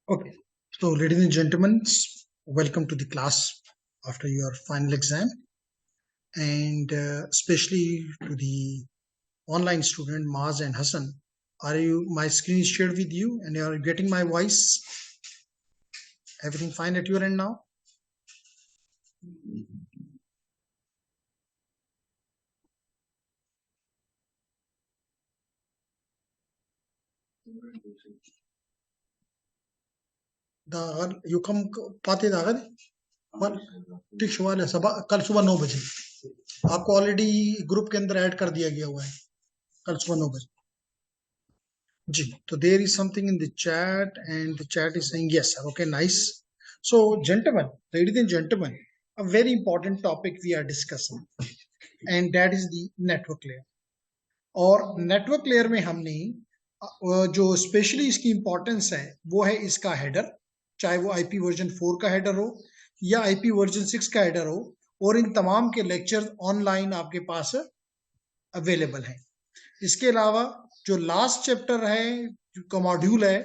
Okay, so ladies and gentlemen, welcome to the class after your final exam, and especially to the online student Maz and Hassan. Are you? My screen is shared with you, and you are getting my voice. Everything fine at your end now? You come पाते दागद ठीक सवाल है सबा कल सुबह 9 बजे आपको already group के अंदर ऐड कर दिया गया हुआ है कल सुबह 9 बजे जी तो there is something in the chat and the chat is saying yes sir okay nice so gentlemen ladies and gentlemen a very important topic we are discussing and that is the network layer और network layer में हमने जो specially इसकी importance है वो है इसका header चाहे वो आईपी वर्जन 4 का हेडर हो या आईपी वर्जन 6 का हेडर हो और इन तमाम के लेक्चर ऑनलाइन आपके पास अवेलेबल हैं इसके अलावा जो लास्ट चैप्टर है जो मॉड्यूल है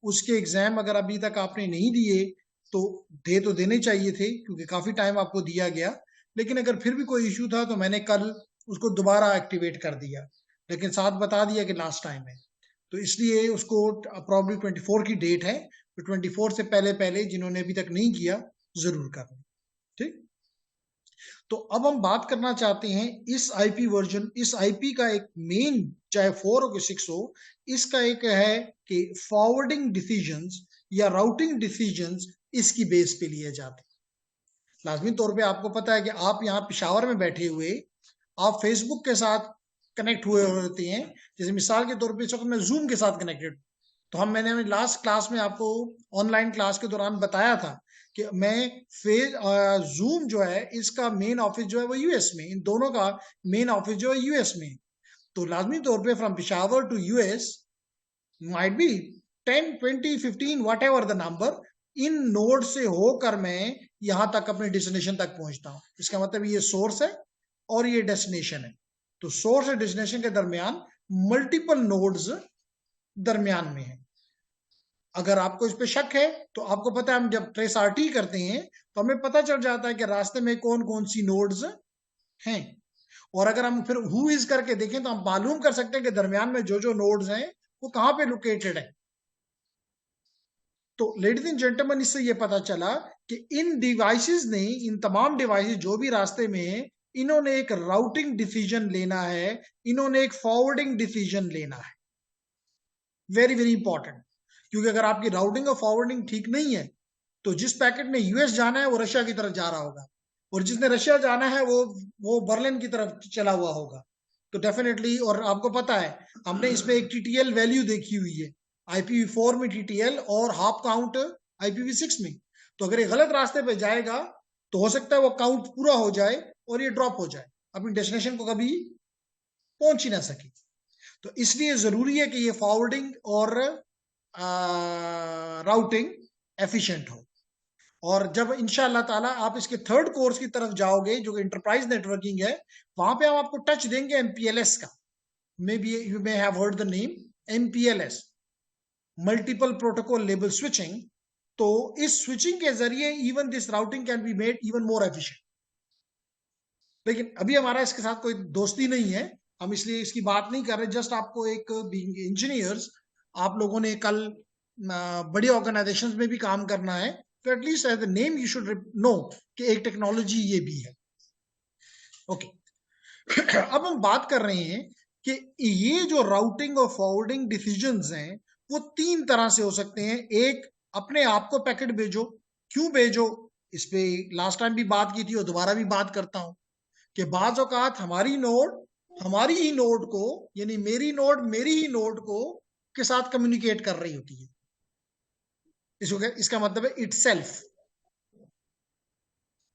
उसके एग्जाम अगर अभी तक आपने नहीं दिए तो देने चाहिए थे क्योंकि काफी टाइम आपको दिया गया लेकिन अगर फिर भी कोई इश्यू था तो मैंने कल उसको दोबारा एक्टिवेट कर दिया लेकिन साथ बता दिया कि लास्ट टाइम है तो इसलिए उसको प्रॉब्लम 24 की डेट है तो 24 से पहले पहले जिन्होंने अभी तक नहीं किया जरूर करना ठीक तो अब हम बात करना चाहते हैं इस आईपी वर्जन इस आईपी का एक मेन चाहे 4 हो कि 6 हो इसका एक है कि फॉरवर्डिंग डिसीजंस या राउटिंग डिसीजंस इसकी बेस पे लिए जाते हैं लाजमी तौर पे आपको पता है कि आप यहाँ पिशावर में बैठे हुए आप फेसबुक के साथ कनेक्ट हुए होते हैं जैसे मिसाल के तौर पे इस वक्त मैं जूम के साथ कनेक्टेड तो मैंने लास्ट क्लास में आपको ऑनलाइन क्लास के दौरान बताया था कि मैं जूम जो है इसका मेन ऑफिस जो है वो यूएस में इन दोनों का मेन ऑफिस जो है यूएस में तो लाजमी तौर पे from Peshawar to US might be 10 20 15 whatever the number in node से होकर मैं यहां तक अपने डेस्टिनेशन तक पहुंचता हूं इसका मतलब ये सोर्स है और ये डेस्टिनेशन है तो सोर्स और डेस्टिनेशन के दरमियान मल्टीपल नोड्स दरमियान में है अगर आपको इस पे शक है तो आपको पता है हम जब ट्रेस आरटी करते हैं तो हमें पता चल जाता है कि रास्ते में कौन कौन सी नोड्स हैं और अगर हम फिर हु इज करके देखें तो हम मालूम कर सकते हैं कि दरमियान में जो जो नोड्स हैं वो कहां पे लोकेटेड है तो लेडीज एंड जेंटलमैन इससे ये पता चला कि इन डिवाइसेस ने इन तमाम डिवाइसेस जो भी रास्ते में है इन्होंने एक राउटिंग डिसीजन लेना है इन्होंने एक फॉरवर्डिंग डिसीजन लेना है वेरी वेरी इंपॉर्टेंट क्योंकि अगर आपकी राउटिंग और फॉरवर्डिंग ठीक नहीं है तो जिस पैकेट ने यूएस जाना है वो रशिया की तरफ जा रहा होगा और जिसने रशिया जाना है वो बर्लिन की तरफ चला हुआ होगा तो डेफिनेटली और आपको पता है हमने इसमें एक टीटीएल वैल्यू देखी हुई है IPv4 में टीटीएल और हाफ काउंट IPv6 में तो अगर ये गलत रास्ते पे जाएगा तो हो सकता है वो काउंट पूरा हो जाए और ये ड्रॉप हो जाए अपनी डेस्टिनेशन को कभी पहुंच ही ना सके तो इसलिए जरूरी है कि ये फॉरवर्डिंग और राउटिंग एफिशिएंट हो और जब इंशाअल्लाह ताला आप इसके थर्ड कोर्स की तरफ जाओगे जो इंटरप्राइज नेटवर्किंग है वहां पे हम आपको टच देंगे MPLS का may be you may have heard the name MPLS multiple protocol label switching तो इस स्विचिंग के जरिए even this routing can be made even more efficient लेकिन अभी हमारा इसके साथ कोई दोस्ती नहीं है हम इसलिए इसकी बात नहीं कर रहे जस्ट आपको एक बीइंग इंजीनियर्स आप लोगों ने कल बड़ी ऑर्गेनाइजेशंस में भी काम करना है तो at least as the name you should know कि एक टेक्नोलॉजी ये भी है ओके अब हम बात कर रहे हैं कि ये जो राउटिंग और फॉरवर्डिंग डिसीजंस हैं वो 3 तरह से हो सकते हैं एक अपने आप को पैकेट भेजो क्यों भेजो इस पे लास्ट टाइम भी बात की थी और दोबारा भी बात करता हूं कि बाज औकात हमारी ही नोड को यानी मेरी ही नोड को के साथ कम्युनिकेट कर रही होती है इसका मतलब है इटसेल्फ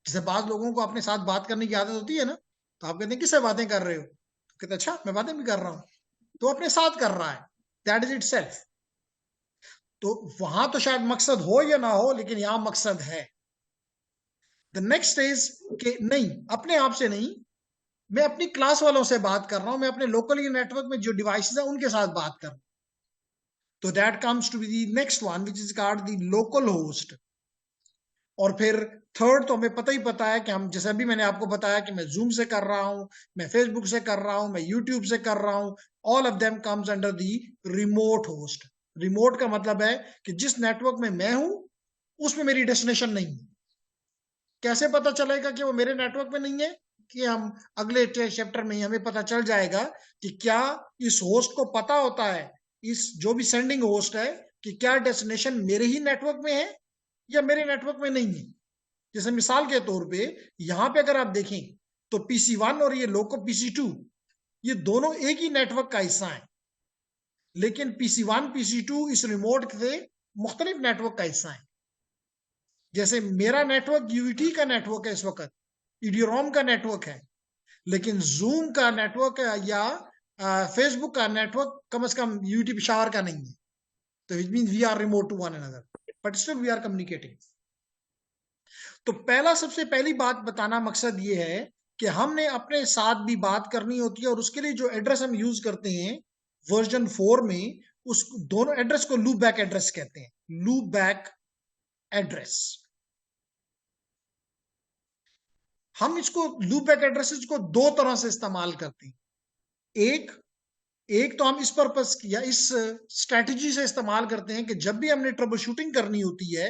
जैसे बाज लोगों को अपने साथ बात करने की आदत होती है ना तो आप कहते हैं किससे बातें कर रहे हो तो कहते अच्छा मैं बातें भी कर रहा हूं तो अपने साथ कर रहा है दैट इज इटसेल्फ तो वहां तो शायद मकसद हो या ना हो लेकिन यहां मकसद है द नेक्स्ट इज कि नहीं अपने आप से नहीं मैं अपनी क्लास वालों से बात कर रहा हूं मैं अपने लोकल नेटवर्क में जो डिवाइसेस है उनके साथ बात कर रहा हूं तो that comes to be the next one which is called the local host. और फिर थर्ड तो हमें पता है कि हम, जैसे अभी मैंने आपको बताया कि मैं जूम से कर रहा हूं, मैं फेसबुक से कर रहा हूं, मैं यूट्यूब से कर रहा हूं, all of them comes under the remote host. Remote का मतलब है कि जिस नेटवर्क में मैं हूं उसमें मेरी डेस्टिनेशन नहीं है। कैसे पता चलेगा कि वो मेरे नेटवर्क में नहीं है? कि हम अगले चैप्टर में ही हमें पता चल जाएगा कि क्या इस होस्ट को पता होता है, इस जो भी सेंडिंग होस्ट है, कि क्या डेस्टिनेशन मेरे ही नेटवर्क में है या मेरे नेटवर्क में नहीं है। जैसे मिसाल के तौर पे यहां पे अगर आप देखें तो PC1 और ये लोको PC2 ये दोनों एक ही नेटवर्क का हिस्सा है, लेकिन PC1 PC2 इस रिमोट से मुख्तलिफ नेटवर्क का हिस्सा है। जैसे मेरा नेटवर्क यूईटी का नेटवर्क है, इस वक्त इडियोरॉम का नेटवर्क है, लेकिन जूम का नेटवर्क या फेसबुक का नेटवर्क कम से कम यूईटी पेशावर का नहीं है। तो it means we are remote to one another, but still we are communicating. तो पहला, सबसे पहली बात बताना मकसद ये है कि हमने अपने साथ भी बात करनी होती है, और उसके लिए जो एड्रेस हम यूज करते हैं वर्जन 4 में, उस दोनों एड्रेस को लूप बैक एड्रेस कहते हैं। लूप बैक एड्रेस, हम इसको लूप बैक एड्रेसेस को दो तरह से इस्तेमाल करते हैं। एक तो हम इस पर्पस या इस स्ट्रेटजी से इस्तेमाल करते हैं कि जब भी हमने ट्रबल शूटिंग करनी होती है,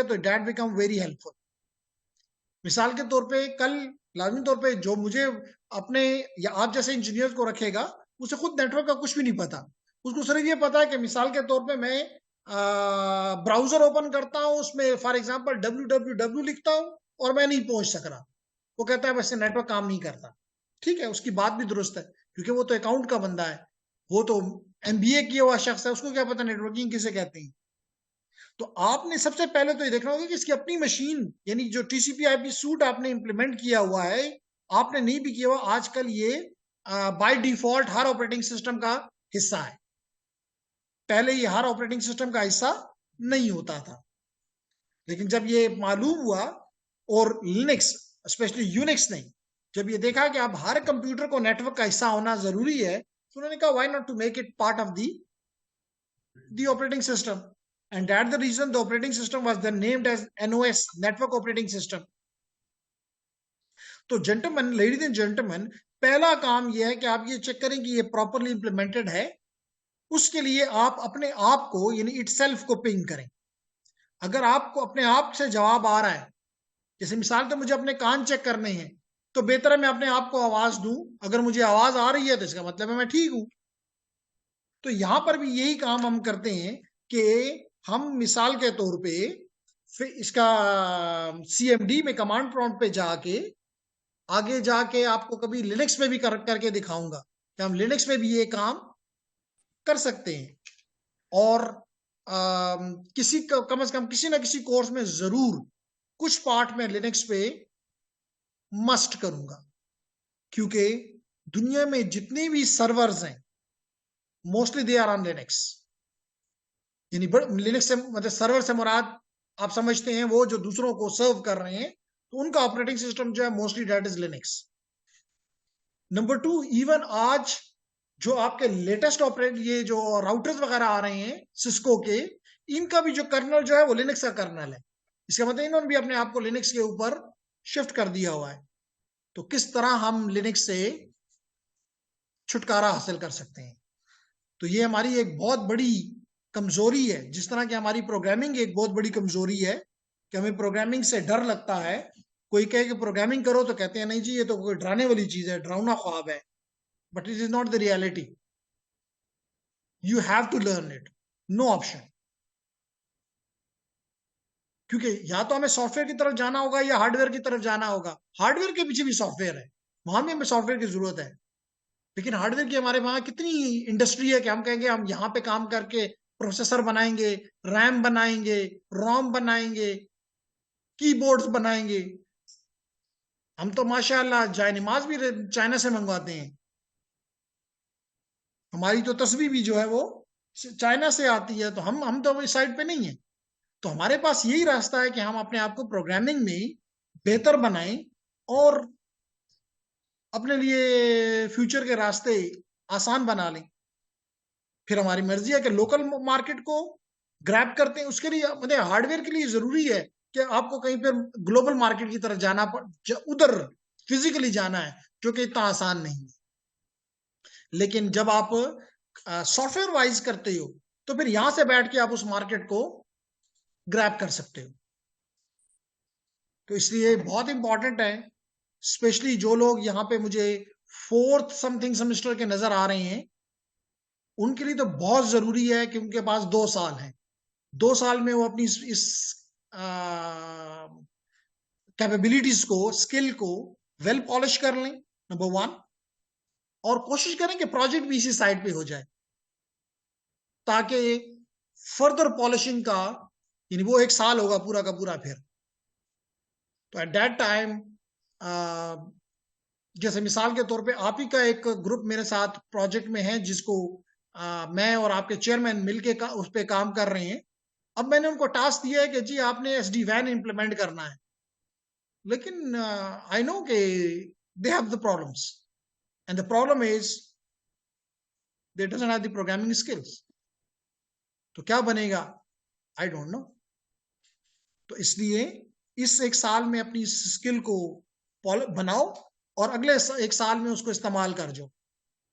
तो दैट बिकम वेरी हेल्पफुल। मिसाल के तौर पे कल लाजमी तौर पे जो मुझे अपने या आप जैसे इंजीनियर्स को रखेगा, उसे खुद नेटवर्क का कुछ भी नहीं पता। उसको सिर्फ ये पता है कि मिसाल के तौर पे मैं ब्राउजर ओपन करता हूँ, उसमें फॉर एग्जांपल www लिखता हूँ और मैं नहीं पहुंच सक रहा। वो कहता है वैसे नेटवर्क काम नहीं करता। ठीक है, उसकी बात भी दुरुस्त है, क्योंकि वो तो अकाउंट का बंदा है, वो तो MBA किया हुआ शख्स है, उसको क्या पता नेटवर्किंग किसे कहते हैं। तो आपने सबसे पहले तो ये देखना होगा कि इसकी अपनी मशीन, यानी जो TCP/IP सूट आपने इंप्लीमेंट किया हुआ है, आपने नहीं भी किया हुआ, आजकल ये by default her operating system का हिस्सा है। पहले ये हर ऑपरेटिंग सिस्टम का हिस्सा नहीं होता था, लेकिन जब ये मालूम हुआ और लिनक्स स्पेशली यूनिक्स ने जब ये देखा कि अब हर कंप्यूटर को नेटवर्क का हिस्सा होना जरूरी है, तो उन्होंने कहा why not to make it part of the operating system, and that's the reason the operating system was then named as NOS, network operating system. तो जेंटलमैन, लेडीज एंड जेंटलमैन, पहला काम यह है कि आप ये चेक करें कि ये प्रॉपरली इंप्लीमेंटेड है। उसके लिए आप अपने आप को यानी इटसेल्फ को पिंग करें। अगर आपको अपने आप से जवाब आ रहा है, जैसे मिसाल तो मुझे अपने कान चेक करने हैं, तो बेहतर है मैं अपने आप को आवाज दूं। अगर मुझे आवाज आ रही है तो इसका मतलब है मैं ठीक हूं। तो यहां पर भी यही काम हम करते हैं कि हम मिसाल के तौर पे फिर इसका CMD में कमांड प्रॉम्प्ट पे जाके आगे जाके आपको कभी लिनक्स में भी करके दिखाऊंगा कि हम लिनक्स में भी ये काम कर सकते हैं। और किसी कम से कम किसी ना किसी कोर्स में जरूर कुछ पार्ट में लिनक्स पे मस्ट करूंगा, क्योंकि दुनिया में जितने भी सर्वर्स हैं mostly they are on Linux. यानी लिनक्स से मतलब सर्वर से मुराद आप समझते हैं वो जो दूसरों को सर्व कर रहे हैं, तो उनका ऑपरेटिंग सिस्टम जो है mostly that is Linux. Number 2, even आज जो आपके लेटेस्ट ऑपरेट ये जो राउटर्स वगैरह आ रहे हैं सिस्को के, इनका भी जो कर्नल जो है वो लिनक्स का कर्नल है। इसका मतलब इन्होंने भी अपने आप को लिनक्स के ऊपर शिफ्ट कर दिया हुआ है। तो किस तरह हम लिनक्स से छुटकारा हासिल कर सकते हैं? तो ये हमारी एक बहुत बड़ी कमजोरी है, जिस तरह की हमारी प्रोग्रामिंग एक बहुत बड़ी कमजोरी है कि हमें प्रोग्रामिंग से डर लगता है। कोई कहे कि प्रोग्रामिंग करो तो कहते हैं नहीं जी ये तो कोई डराने वाली चीज है, डरावना ख्वाब है। But it is not the reality, you have to learn it, no option. क्योंकि या तो हमें सॉफ्टवेयर की तरफ जाना होगा या हार्डवेयर की तरफ जाना होगा। हार्डवेयर के पीछे भी सॉफ्टवेयर है, वहां भी हमें सॉफ्टवेयर की जरूरत है, लेकिन हार्डवेयर की हमारे वहां कितनी इंडस्ट्री है कि हम कहेंगे हम यहाँ पे काम करके प्रोसेसर बनाएंगे, रैम बनाएंगे, रोम बनाएंगे, कीबोर्ड्स बनाएंगे। हम तो माशाल्लाह जायनमाज भी चाइना से मंगवाते हैं। हमारी तो तस्वीर भी जो है वो चाइना से आती है, तो हम तो इस साइड पे नहीं है। तो हमारे पास यही रास्ता है कि हम अपने आप को प्रोग्रामिंग में बेहतर बनाएं और अपने लिए फ्यूचर के रास्ते आसान बना लें। फिर हमारी मर्जी है कि लोकल मार्केट को ग्रैब करते हैं। उसके लिए मतलब हार्डवेयर के लिए जरूरी है कि आपको कहीं पर ग्लोबल मार्केट की तरफ जाना उधर फिजिकली जाना है, जो कि इतना आसान नहीं है। लेकिन जब आप सॉफ्टवेयर वाइज करते हो तो फिर यहां से बैठ के आप उस मार्केट को ग्रैब कर सकते हो। तो इसलिए बहुत इंपॉर्टेंट है, स्पेशली जो लोग यहाँ पे मुझे 4th समथिंग सेमेस्टर के नजर आ रहे हैं, उनके लिए तो बहुत जरूरी है कि उनके पास 2 साल है। 2 साल में वो अपनी इस कैपेबिलिटीज को, स्किल को वेल पॉलिश कर लें, नंबर 1, और कोशिश करें कि प्रोजेक्ट भी इसी साइड पे हो जाए, ताकि फर्दर पॉलिशिंग का, यानी वो 1 साल होगा पूरा का पूरा। फिर तो एट दैट टाइम, जैसे मिसाल के तौर पे आप ही का एक ग्रुप मेरे साथ प्रोजेक्ट में है, जिसको मैं और आपके चेयरमैन मिलके उस पर काम कर रहे हैं। अब मैंने उनको टास्क दिया है कि जी आपने SD-WAN इम्प्लीमेंट करना है, लेकिन आई नो कि they have the problems, and the problem is they doesn't have the programming skills. तो क्या बनेगा, आई डोंट नो। तो इसलिए इस 1 साल में अपनी स्किल को बनाओ और अगले 1 साल में उसको इस्तेमाल कर जाओ,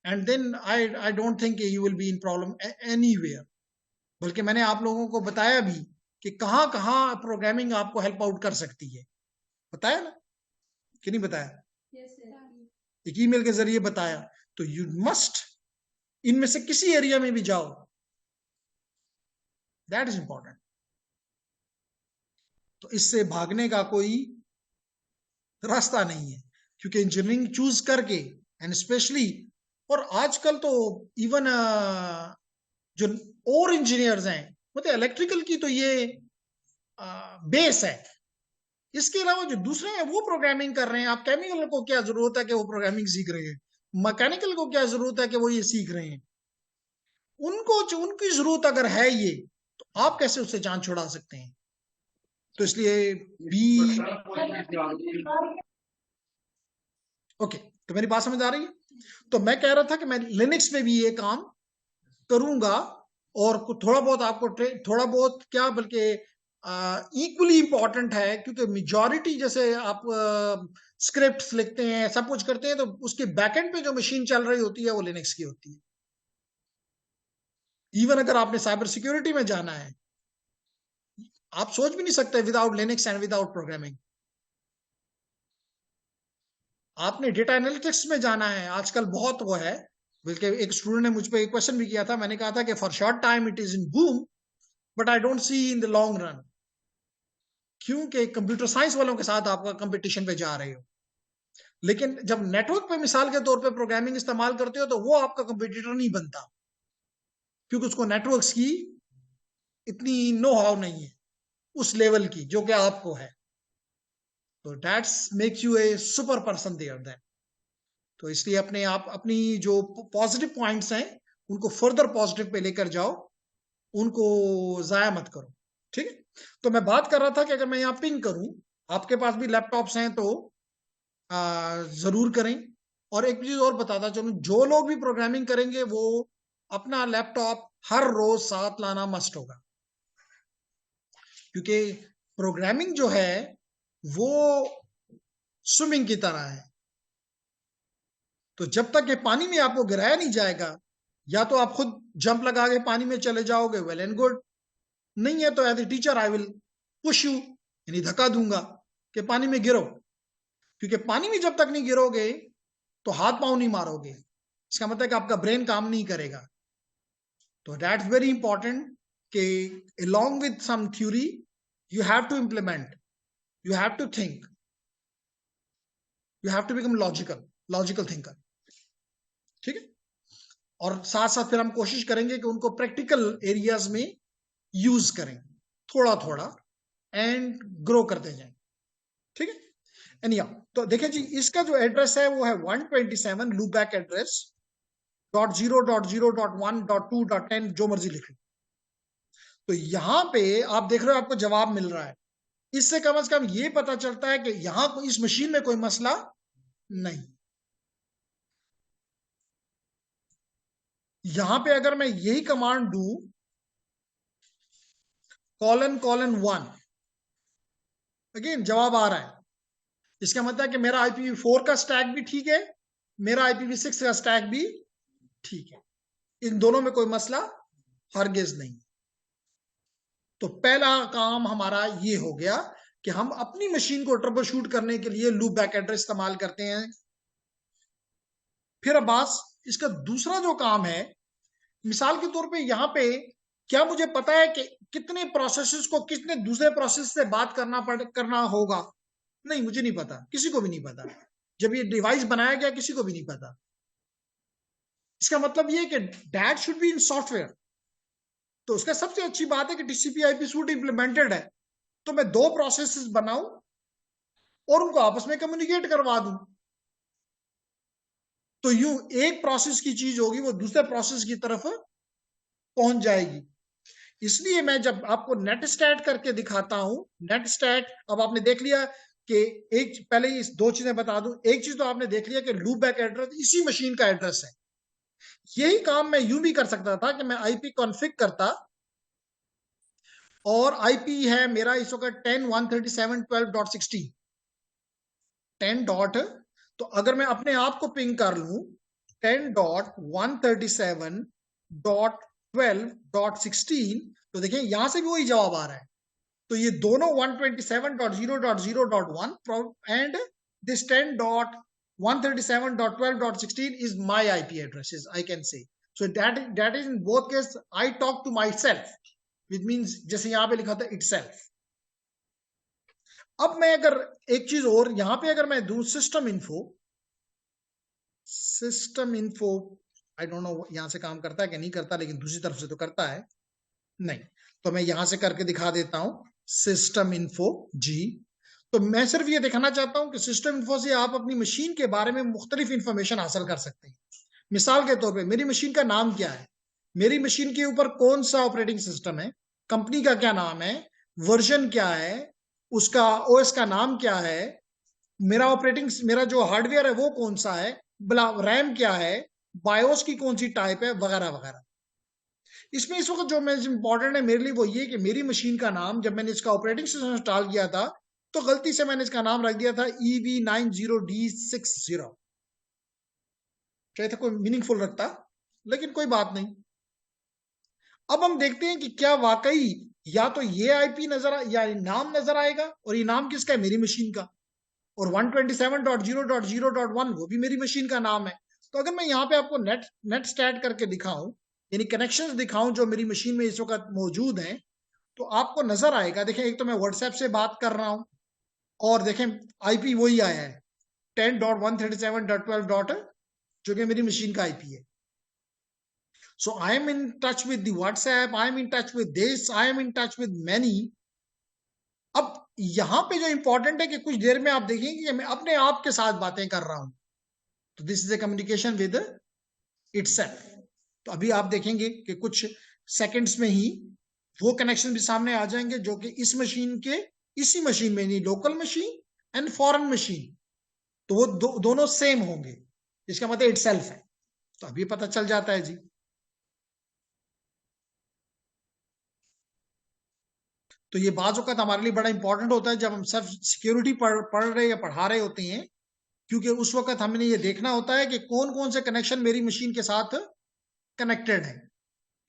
and then I don't think you will be in problem anywhere. बल्कि मैंने आप लोगों को बताया भी कि कहाँ कहाँ प्रोग्रामिंग आपको हेल्प आउट कर सकती है। बताया ना कि नहीं बताया? एक ईमेल के जरिए बताया। तो यू मस्ट इनमें से किसी एरिया में भी जाओ, दैट इज इंपॉर्टेंट। तो इससे भागने का कोई रास्ता नहीं है, क्योंकि इंजीनियरिंग चूज करके, एंड स्पेशली, और आजकल तो इवन जो और इंजीनियर्स हैं, मतलब इलेक्ट्रिकल की तो ये बेस है, इसके अलावा जो दूसरे हैं वो प्रोग्रामिंग कर रहे हैं। आप केमिकल को क्या जरूरत है कि वो प्रोग्रामिंग सीख रहे हैं, मैकेनिकल को क्या जरूरत है कि वो ये सीख रहे हैं। उनको जो उनकी जरूरत अगर है ये, तो आप कैसे उससे जान छुड़ा सकते हैं? तो इसलिए बी ओके, तो मेरी बात समझ आ रही है? तो मैं कह रहा था कि मैं लिनक्स में भी ये काम करूंगा, और थोड़ा बहुत आपको थोड़ा बहुत क्या, बल्कि इक्वली इंपॉर्टेंट है, क्योंकि मेजॉरिटी जैसे आप स्क्रिप्ट्स लिखते हैं, सब कुछ करते हैं, तो उसके बैकएंड पे जो मशीन चल रही होती है वो लिनक्स की होती है। इवन अगर आपने साइबर सिक्योरिटी में जाना है, आप सोच भी नहीं सकते without Linux and without programming. आपने डेटा एनालिटिक्स में जाना है, आजकल बहुत वो है। बल्कि एक स्टूडेंट ने मुझ पर एक क्वेश्चन भी किया था, मैंने कहा था कि for short time it is in boom, but I don't see in the long run. क्योंकि कंप्यूटर साइंस वालों के साथ आपका कंपटीशन पे जा रहे हो, लेकिन जब नेटवर्क पे मिसाल के तौर पे प्रोग्रामिंग इस्तेमाल करते हो, तो वो आपका कंपटीटर नहीं बनता, क्योंकि उसको नेटवर्क्स की इतनी नो हाउ नहीं है उस लेवल की जो कि आपको है। तो that's makes you a super person there then. तो इसलिए अपने आप अपनी जो पॉजिटिव पॉइंट्स हैं उनको फर्दर पॉजिटिव पे लेकर जाओ, उनको जाया मत करो। ठीक है? तो मैं बात कर रहा था कि अगर मैं यहाँ पिंग करूं, आपके पास भी लैपटॉप्स हैं तो जरूर करें। और एक चीज और बताता चलूं, जो लोग भी प्रोग्रामिंग करेंगे वो अपना लैपटॉप हर रोज साथ लाना मस्ट होगा, क्योंकि प्रोग्रामिंग जो है वो स्विमिंग की तरह है। तो जब तक ये पानी में आपको गिराया नहीं जाएगा, या तो आप खुद जंप लगा के पानी में चले जाओगे, वेल एंड गुड। नहीं है तो as a teacher I will push you, यानी धक्का दूंगा कि पानी में गिरो। क्योंकि पानी में जब तक नहीं गिरोगे तो हाथ पांव नहीं मारोगे, इसका मतलब कि आपका ब्रेन काम नहीं करेगा। तो दैट्स वेरी इंपॉर्टेंट कि along with some theory you have to implement, you have to think, you have to become logical thinker। ठीक है? और साथ साथ फिर हम कोशिश करेंगे कि उनको प्रैक्टिकल एरियाज में यूज करें थोड़ा थोड़ा, एंड ग्रो करते जाएं। ठीक है? एनिया, तो देखें जी, इसका जो एड्रेस है वो है 127 लूपबैक एड्रेस .0.0.1.2.10, जो मर्जी लिख लो। तो यहां पे आप देख रहे हो आपको जवाब मिल रहा है। इससे कम से कम ये पता चलता है कि यहां इस मशीन में कोई मसला नहीं। यहां पे अगर मैं यही कमांड दू ::1, अगेन जवाब आ रहा है। इसका मतलब है कि मेरा IPv4 का स्टैक भी ठीक है, मेरा IPv6 का स्टैक भी ठीक है, इन दोनों में कोई मसला हरगिज नहीं। तो पहला काम हमारा ये हो गया कि हम अपनी मशीन को ट्रबल शूट करने के लिए लूप बैक एड्रेस इस्तेमाल करते हैं। फिर अब्बास, इसका दूसरा जो काम है, मिसाल के तौर पे यहां पे क्या मुझे पता है कि कितने प्रोसेसेस को कितने दूसरे प्रोसेस से बात करना होगा? नहीं, मुझे नहीं पता, किसी को भी नहीं पता। जब ये डिवाइस बनाया गया किसी को भी नहीं पता। इसका मतलब ये है कि that should be in software. तो उसका सबसे अच्छी बात है कि TCP/IP सूट इंप्लीमेंटेड है, तो मैं दो प्रोसेसेस बनाऊं और उनको आपस में कम्युनिकेट करवा दूं। तो यूं एक प्रोसेस की चीज होगी वो दूसरे प्रोसेस की तरफ पहुंच जाएगी। इसलिए मैं जब आपको नेट स्टैट करके दिखाता हूं, नेट स्टैट, अब आपने देख लिया कि एक, पहले इस दो चीजें बता दूं। एक चीज तो आपने देख लिया कि लूप बैक एड्रेस इसी मशीन का एड्रेस है। यही काम मैं यूं भी कर सकता था कि मैं IP कॉन्फ़िग करता, और IP है मेरा इस वक्त 10.137.12.16 10 डॉट, तो अगर मैं अपने आप को पिंग कर लूं 10.137.12.16, तो देखिए यहां से भी वही जवाब आ रहा है। तो ये दोनों 127.0.0.1 and this 10.137.12.16 is my IP addresses, I can say. So that is in both cases I talk to myself, which means जैसे यहां पे लिखा था itself. अब मैं अगर एक चीज और यहां पे अगर मैं दूं system info, I don't know यहां से काम करता है कि नहीं करता, लेकिन दूसरी तरफ से तो करता है। नहीं, तो मैं यहां से करके दिखा देता हूं सिस्टम इन्फो जी। तो मैं सिर्फ ये दिखाना चाहता हूं कि सिस्टम इन्फो से आप अपनी मशीन के बारे में मुख्तलिफ इंफॉर्मेशन हासिल कर सकते हैं। मिसाल के तौर पे मेरी मशीन का नाम क्या है, मेरी मशीन के ऊपर कौन सा ऑपरेटिंग सिस्टम है, कंपनी का क्या नाम है, वर्जन क्या है, उसका OS का नाम क्या है, मेरा जो हार्डवेयर है वो कौन सा है, रैम क्या है, बायोस की कौन सी टाइप है, वगैरह वगैरह। इसमें इस वक्त जो इंपॉर्टेंट है मेरे लिए वो ये कि मेरी मशीन का नाम, जब मैंने इसका ऑपरेटिंग सिस्टम इंस्टॉल किया था तो गलती से मैंने इसका नाम रख दिया था EV90D60। चाहे था कोई मीनिंगफुल रखता, लेकिन कोई बात नहीं। अब हम देखते हैं कि क्या वाकई या तो ये IP नजर या नाम नजर आएगा, और ये नाम किसका है, मेरी मशीन का, और 127.0.0.1 वो भी मेरी मशीन का नाम है। तो अगर मैं यहाँ पे आपको नेट स्टैट करके दिखाऊं, यानी कनेक्शंस दिखाऊं जो मेरी मशीन में इस वक्त मौजूद हैं, तो आपको नजर आएगा। देखें, एक तो मैं व्हाट्सएप से बात कर रहा हूं और देखें IP वही आया है 10.137.12. जो कि मेरी मशीन का IP है। So I am in touch with the WhatsApp, I am in touch with this, I am in touch with many. अब यहां पे जो इंपॉर्टेंट है कि कुछ देर में आप देखेंगे कि मैं अपने आप के साथ बातें कर रहा हूं, तो this is a communication with itself. तो अभी आप देखेंगे कि कुछ सेकंड्स में ही वो कनेक्शन भी सामने आ जाएंगे जो कि इस मशीन के इसी मशीन में, नहीं local machine and foreign machine, तो वो दोनों सेम होंगे। इसका मतलब इटसेल्फ है। तो अभी पता चल जाता है जी। तो ये बाज़ औक़ात हमारे लिए बड़ा इंपॉर्टेंट होता है जब हम सिर्फ सिक्योरिटी पढ़ रहे या पढ़ा रहे होते हैं, क्योंकि उस वक्त हमने ये देखना होता है कि कौन कौन से कनेक्शन मेरी मशीन के साथ कनेक्टेड है,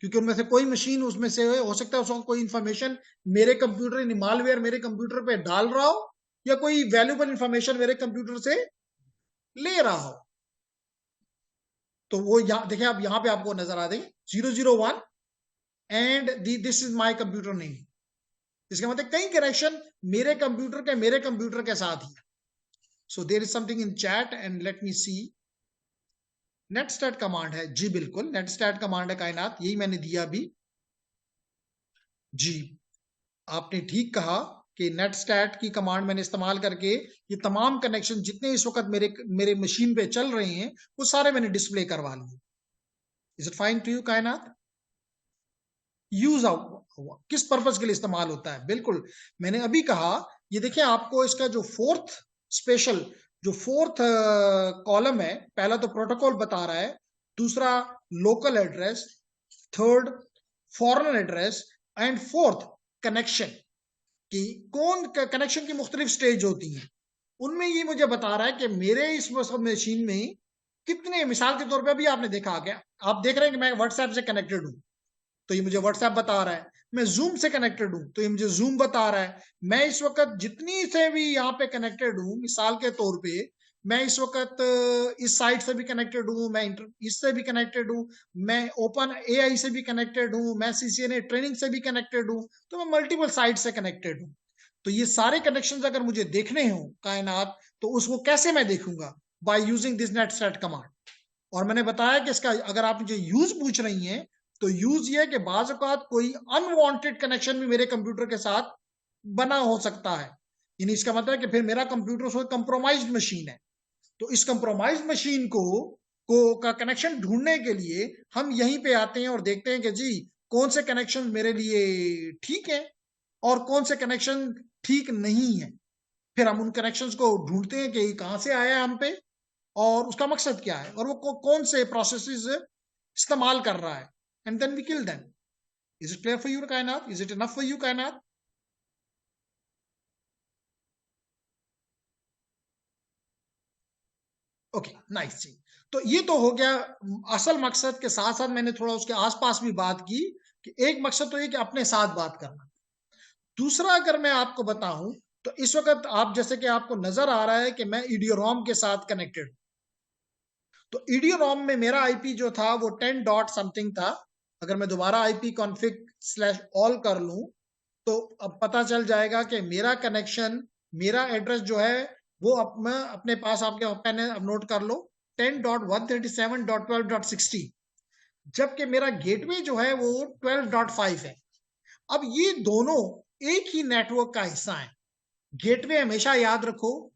क्योंकि उनमें से कोई मशीन उसमें से हो सकता है उसको कोई इंफॉर्मेशन मेरे कंप्यूटर, मालवेयर मेरे कंप्यूटर पे डाल रहा हो, या कोई वैल्यूबल इंफॉर्मेशन मेरे कंप्यूटर से ले रहा हो। तो वो यहाँ देखिए, आप यहाँ पे आपको नजर आ देंगे 001 and this is my computer name. इसका मतलब कई कनेक्शन मेरे कंप्यूटर के साथ ही। So there is something in chat and let me see. Netstat command है जी, बिल्कुल नेटस्टैट कमांड है कायनात, यही मैंने दिया अभी जी। आपने ठीक कहा कि नेटस्टैट की कमांड मैंने इस्तेमाल करके ये तमाम कनेक्शन जितने इस वक्त मेरे मशीन पे चल रहे हैं वो सारे मैंने डिस्प्ले करवा लिए। Is it fine to you Kainat? Use out किस पर्पज के लिए इस्तेमाल होता है? बिल्कुल मैंने अभी कहा, ये देखिए आपको इसका जो फोर्थ कॉलम है, पहला तो प्रोटोकॉल बता रहा है, दूसरा local address, third foreign address, and fourth connection, कि कौन कनेक्शन की मुख्तलिफ स्टेज होती हैं। उनमें ये मुझे बता रहा है कि मेरे इस मशीन में कितने, मिसाल के तौर पे अभी आपने देखा क्या, आप देख रहे हैं कि मैं व्हाट्सएप से कनेक्टेड हूं, तो ये मुझे व्हाट्सएप बता रहा है। मैं जूम से कनेक्टेड हूं, तो ये मुझे जूम बता रहा है। मैं इस वक्त जितनी से भी यहाँ पे कनेक्टेड हूँ, मिसाल के तौर पे मैं इस वक्त इस साइट से भी कनेक्टेड हूँ, मैं इससे भी कनेक्टेड हूँ, मैं ओपन एआई से भी कनेक्टेड हूँ, मैं सीसीएनए ट्रेनिंग से भी कनेक्टेड हूँ, तो मैं मल्टीपल साइट से कनेक्टेड हूँ। तो ये सारे कनेक्शन अगर मुझे देखने हो कायनात, तो उसको कैसे मैं देखूंगा? By using this net set command. और मैंने बताया कि इसका अगर आप मुझे यूज पूछ रही हैं, तो यूज ये है कि बाज़ औक़ात कोई अनवांटेड कनेक्शन भी मेरे कंप्यूटर के साथ बना हो सकता है। यानी इसका मतलब है कि फिर मेरा कंप्यूटर उसको कंप्रोमाइज्ड मशीन है। तो इस कंप्रोमाइज्ड मशीन का कनेक्शन ढूंढने के लिए हम यहीं पे आते हैं और देखते हैं कि जी कौन से कनेक्शन मेरे लिए ठीक है और कौन से कनेक्शन ठीक नहीं है। फिर हम उन कनेक्शंस को ढूंढते हैं कि कहां से आया है हम पे और उसका मकसद क्या है और वो कौन से प्रोसेसेस इस्तेमाल कर रहा है, and then we kill them. Is it clear for you Kainat? Is it enough for you Kainat? Okay, nice जी। तो ये तो हो गया असल मकसद के साथ साथ मैंने थोड़ा उसके आसपास भी बात की कि एक मकसद तो ये कि अपने साथ बात करना। दूसरा अगर मैं आपको बताऊं, तो इस वक्त आप जैसे कि आपको नजर आ रहा है कि मैं ईडीओ के साथ कनेक्टेड। तो ईडीओ में मेरा आईपी जो था वो 10 डॉट समथिंग था। अगर मैं दोबारा आईपी कॉन्फ़िग स्लैश ऑल कर लूं, तो अब पता चल जाएगा कि मेरा कनेक्शन, मेरा एड्रेस जो है वो अब मैं अपने पास, आपके पेन है अब नोट कर लो, 10.137.12.60, जबकि मेरा गेटवे जो है वो 12.5 है। अब ये दोनों एक ही नेटवर्क का हिस्सा है। गेटवे हमेशा याद रखो,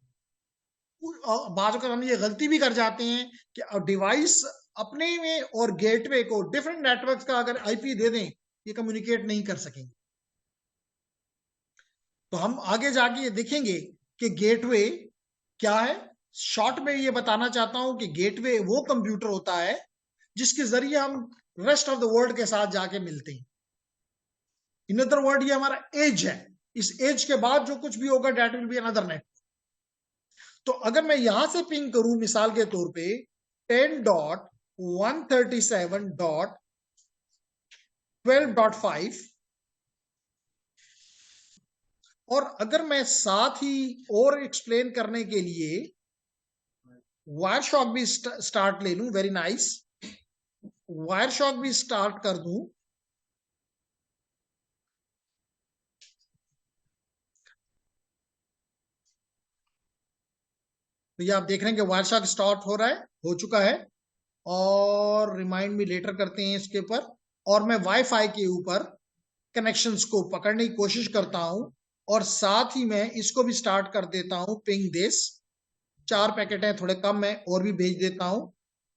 बाज़ अगर हम ये गलती भी कर जाते हैं कि डिवाइस अपने में और गेटवे को डिफरेंट नेटवर्क का अगर आईपी दे दें, ये कम्युनिकेट नहीं कर सकेंगे। तो हम आगे जाके ये देखेंगे कि गेटवे क्या है। शॉर्ट में ये बताना चाहता हूं कि गेटवे वो कंप्यूटर होता है जिसके जरिए हम रेस्ट ऑफ द वर्ल्ड के साथ जाके मिलते हैं। इन अदर वर्ड, ये हमारा एज है। इस एज के बाद जो कुछ भी होगा, that will be another net. तो अगर मैं यहां से पिंग करूं मिसाल के तौर पे 10.137.12.5, और अगर मैं साथ ही और एक्सप्लेन करने के लिए वायर शॉक भी स्टार्ट ले लूं, वेरी नाइस, वायर शॉक भी स्टार्ट कर दूं, तो ये आप देख रहे हैं कि वायर शॉक स्टार्ट हो रहा है, हो चुका है। और रिमाइंड मी लेटर करते हैं इसके ऊपर। और मैं वाईफाई के ऊपर कनेक्शंस को पकड़ने की कोशिश करता हूं, और साथ ही मैं इसको भी स्टार्ट कर देता हूं, पिंग दिस। 4 पैकेट हैं, थोड़े कम है, और भी भेज देता हूं।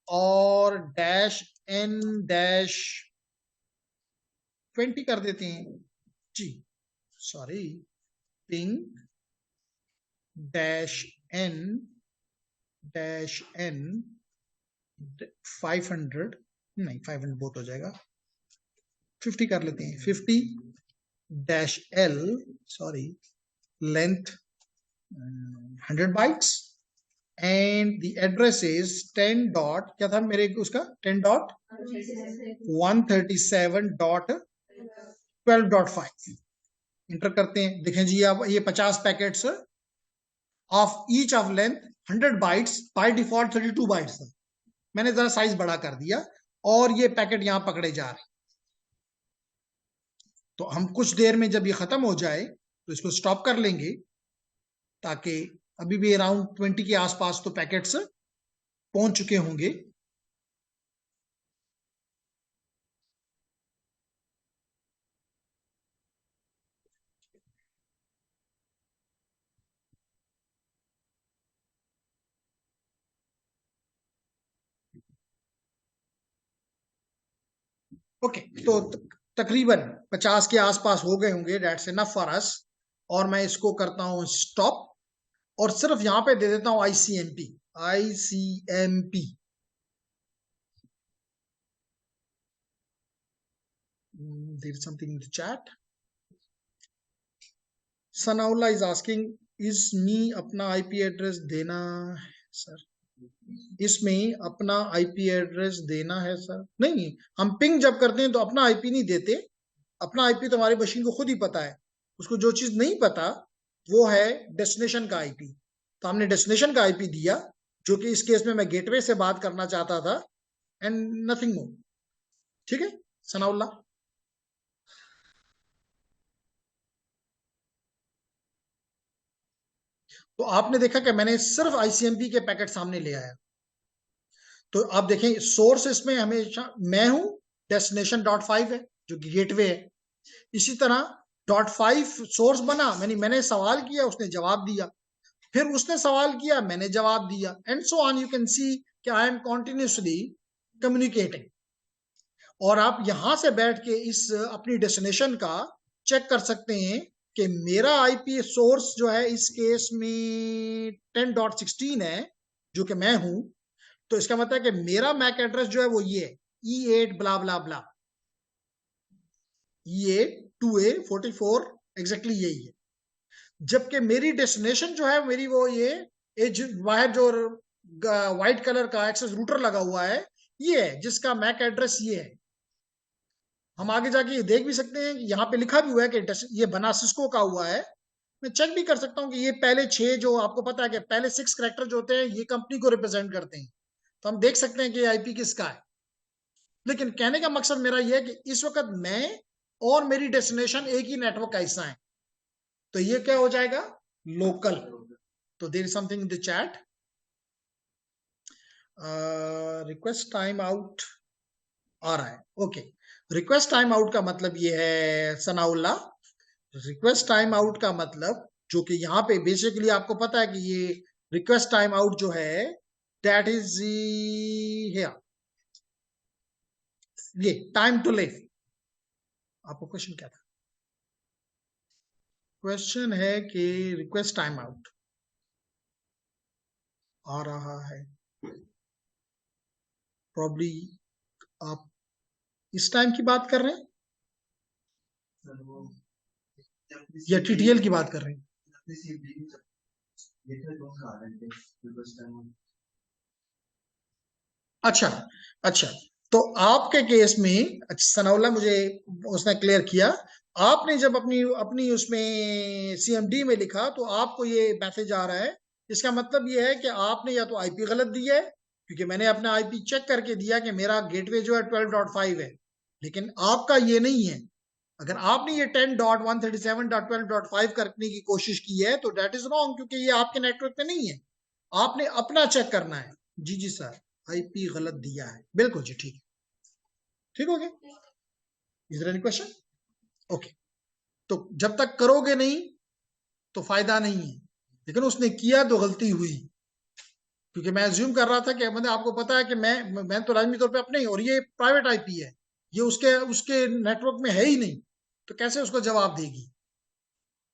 और डैश एन डैश 20 कर देते हैं जी, सॉरी, पिंग डैश एन 500, नहीं 500 बहुत हो जाएगा, 50 कर लेते हैं, 50 dash L, sorry, length 100 bytes, and the address is 10 dot, क्या था मेरे उसका, 10.137.12.5। इंटर करते हैं, देखें जी अब ये 50 packets of each of length 100 bytes, by default 32 bytes था, मैंने जरा साइज बड़ा कर दिया, और ये पैकेट यहां पकड़े जा रहे हैं। तो हम कुछ देर में जब ये खत्म हो जाए तो इसको स्टॉप कर लेंगे, ताकि अभी भी अराउंड 20 के आसपास तो पैकेट्स पहुंच चुके होंगे। ओके, तो तकरीबन 50 के आसपास हो गए होंगे, डेट्स इनफ फॉर अस। और मैं इसको करता हूं स्टॉप, और सिर्फ यहां पे दे देता हूं ICMP. there is something in the chat. Sanaullah is asking, is me अपना IP एड्रेस देना है सर? इसमें अपना IP एड्रेस देना है सर? नहीं, हम पिंग जब करते हैं तो अपना IP नहीं देते। अपना IP तो हमारी मशीन को खुद ही पता है। उसको जो चीज नहीं पता वो है डेस्टिनेशन का IP। तो हमने डेस्टिनेशन का IP दिया, जो कि इस केस में मैं गेटवे से बात करना चाहता था, एंड नथिंग मोर। ठीक है सनाउल्लाह? तो आपने देखा कि मैंने सिर्फ ICMP के पैकेट सामने ले आया। तो आप देखें सोर्स इसमें हमेशा मैं हूं, डेस्टिनेशन .5 है जो कि गेटवे है। इसी तरह .5 सोर्स बना, मैंने सवाल किया, उसने जवाब दिया, फिर उसने सवाल किया, मैंने जवाब दिया, and so on. You can see कि आई एम कॉन्टिन्यूसली कम्युनिकेटिंग। और आप यहां से बैठ के इस अपनी डेस्टिनेशन का चेक कर सकते हैं कि मेरा IP सोर्स जो है इस केस में 10.16 है, जो कि मैं हूं। तो इसका मतलब है कि मेरा मैक एड्रेस जो है वो ये है, E8 ब्ला ब्ला ब्ला, E8 2A 44 एग्जैक्टली यही है। जबकि मेरी डेस्टिनेशन जो है मेरी वो ये एज बाहर जो व्हाइट कलर का एक्सेस रूटर लगा हुआ है ये है, जिसका मैक एड्रेस ये है। हम आगे जाके ये देख भी सकते हैं कि यहाँ पे लिखा भी हुआ है कि ये बना सिस्को का हुआ है। मैं चेक भी कर सकता हूँ कि ये पहले 6 जो आपको पता है कि पहले 6 कैरेक्टर जो होते हैं ये कंपनी को रिप्रेजेंट करते हैं। तो हम देख सकते हैं कि IP किसका है। लेकिन कहने का मकसद मेरा यह है कि इस वक्त मैं और मेरी डेस्टिनेशन एक ही नेटवर्क का हिस्सा है। तो ये क्या हो जाएगा? लोकल। तो there is something in the chat. Request time out आ रहा है। ओके, रिक्वेस्ट टाइम आउट का मतलब ये है सनाउल्लाह, रिक्वेस्ट टाइम आउट का मतलब जो कि यहाँ पे बेसिकली आपको पता है कि ये रिक्वेस्ट टाइम आउट जो है दैट इज हियर, ये टाइम टू लिव। आपको क्वेश्चन क्या था? क्वेश्चन है कि रिक्वेस्ट टाइम आउट आ रहा है, प्रॉब्ली आप इस टाइम की बात कर रहे हैं या TTL की बात कर रहे हैं? अच्छा अच्छा, तो आपके केस में सनाउल्ला मुझे उसने क्लियर किया, आपने जब अपनी अपनी उसमें CMD में लिखा तो आपको ये मैसेज आ रहा है। इसका मतलब ये है कि आपने या तो IP गलत दिया है, क्योंकि मैंने अपना IP चेक करके दिया कि मेरा गेटवे जो है 12.5 है, लेकिन आपका ये नहीं है। अगर आपने ये 10.137.12.5 करने की कोशिश की है तो दैट इज रॉन्ग, क्योंकि ये आपके नेटवर्क पे नहीं है। आपने अपना चेक करना है। जी जी सर, IP गलत दिया है, बिल्कुल जी, ठीक है, ठीक हो गया। Is there any question? Okay, तो जब तक करोगे नहीं तो फायदा नहीं है, लेकिन उसने किया तो गलती हुई, क्योंकि मैं अज्यूम कर रहा था कि मतलब आपको पता है कि मैं तो लाजमी तौर पे अपने ही, और ये प्राइवेट IP है, ये उसके उसके नेटवर्क में है ही नहीं, तो कैसे उसको जवाब देगी?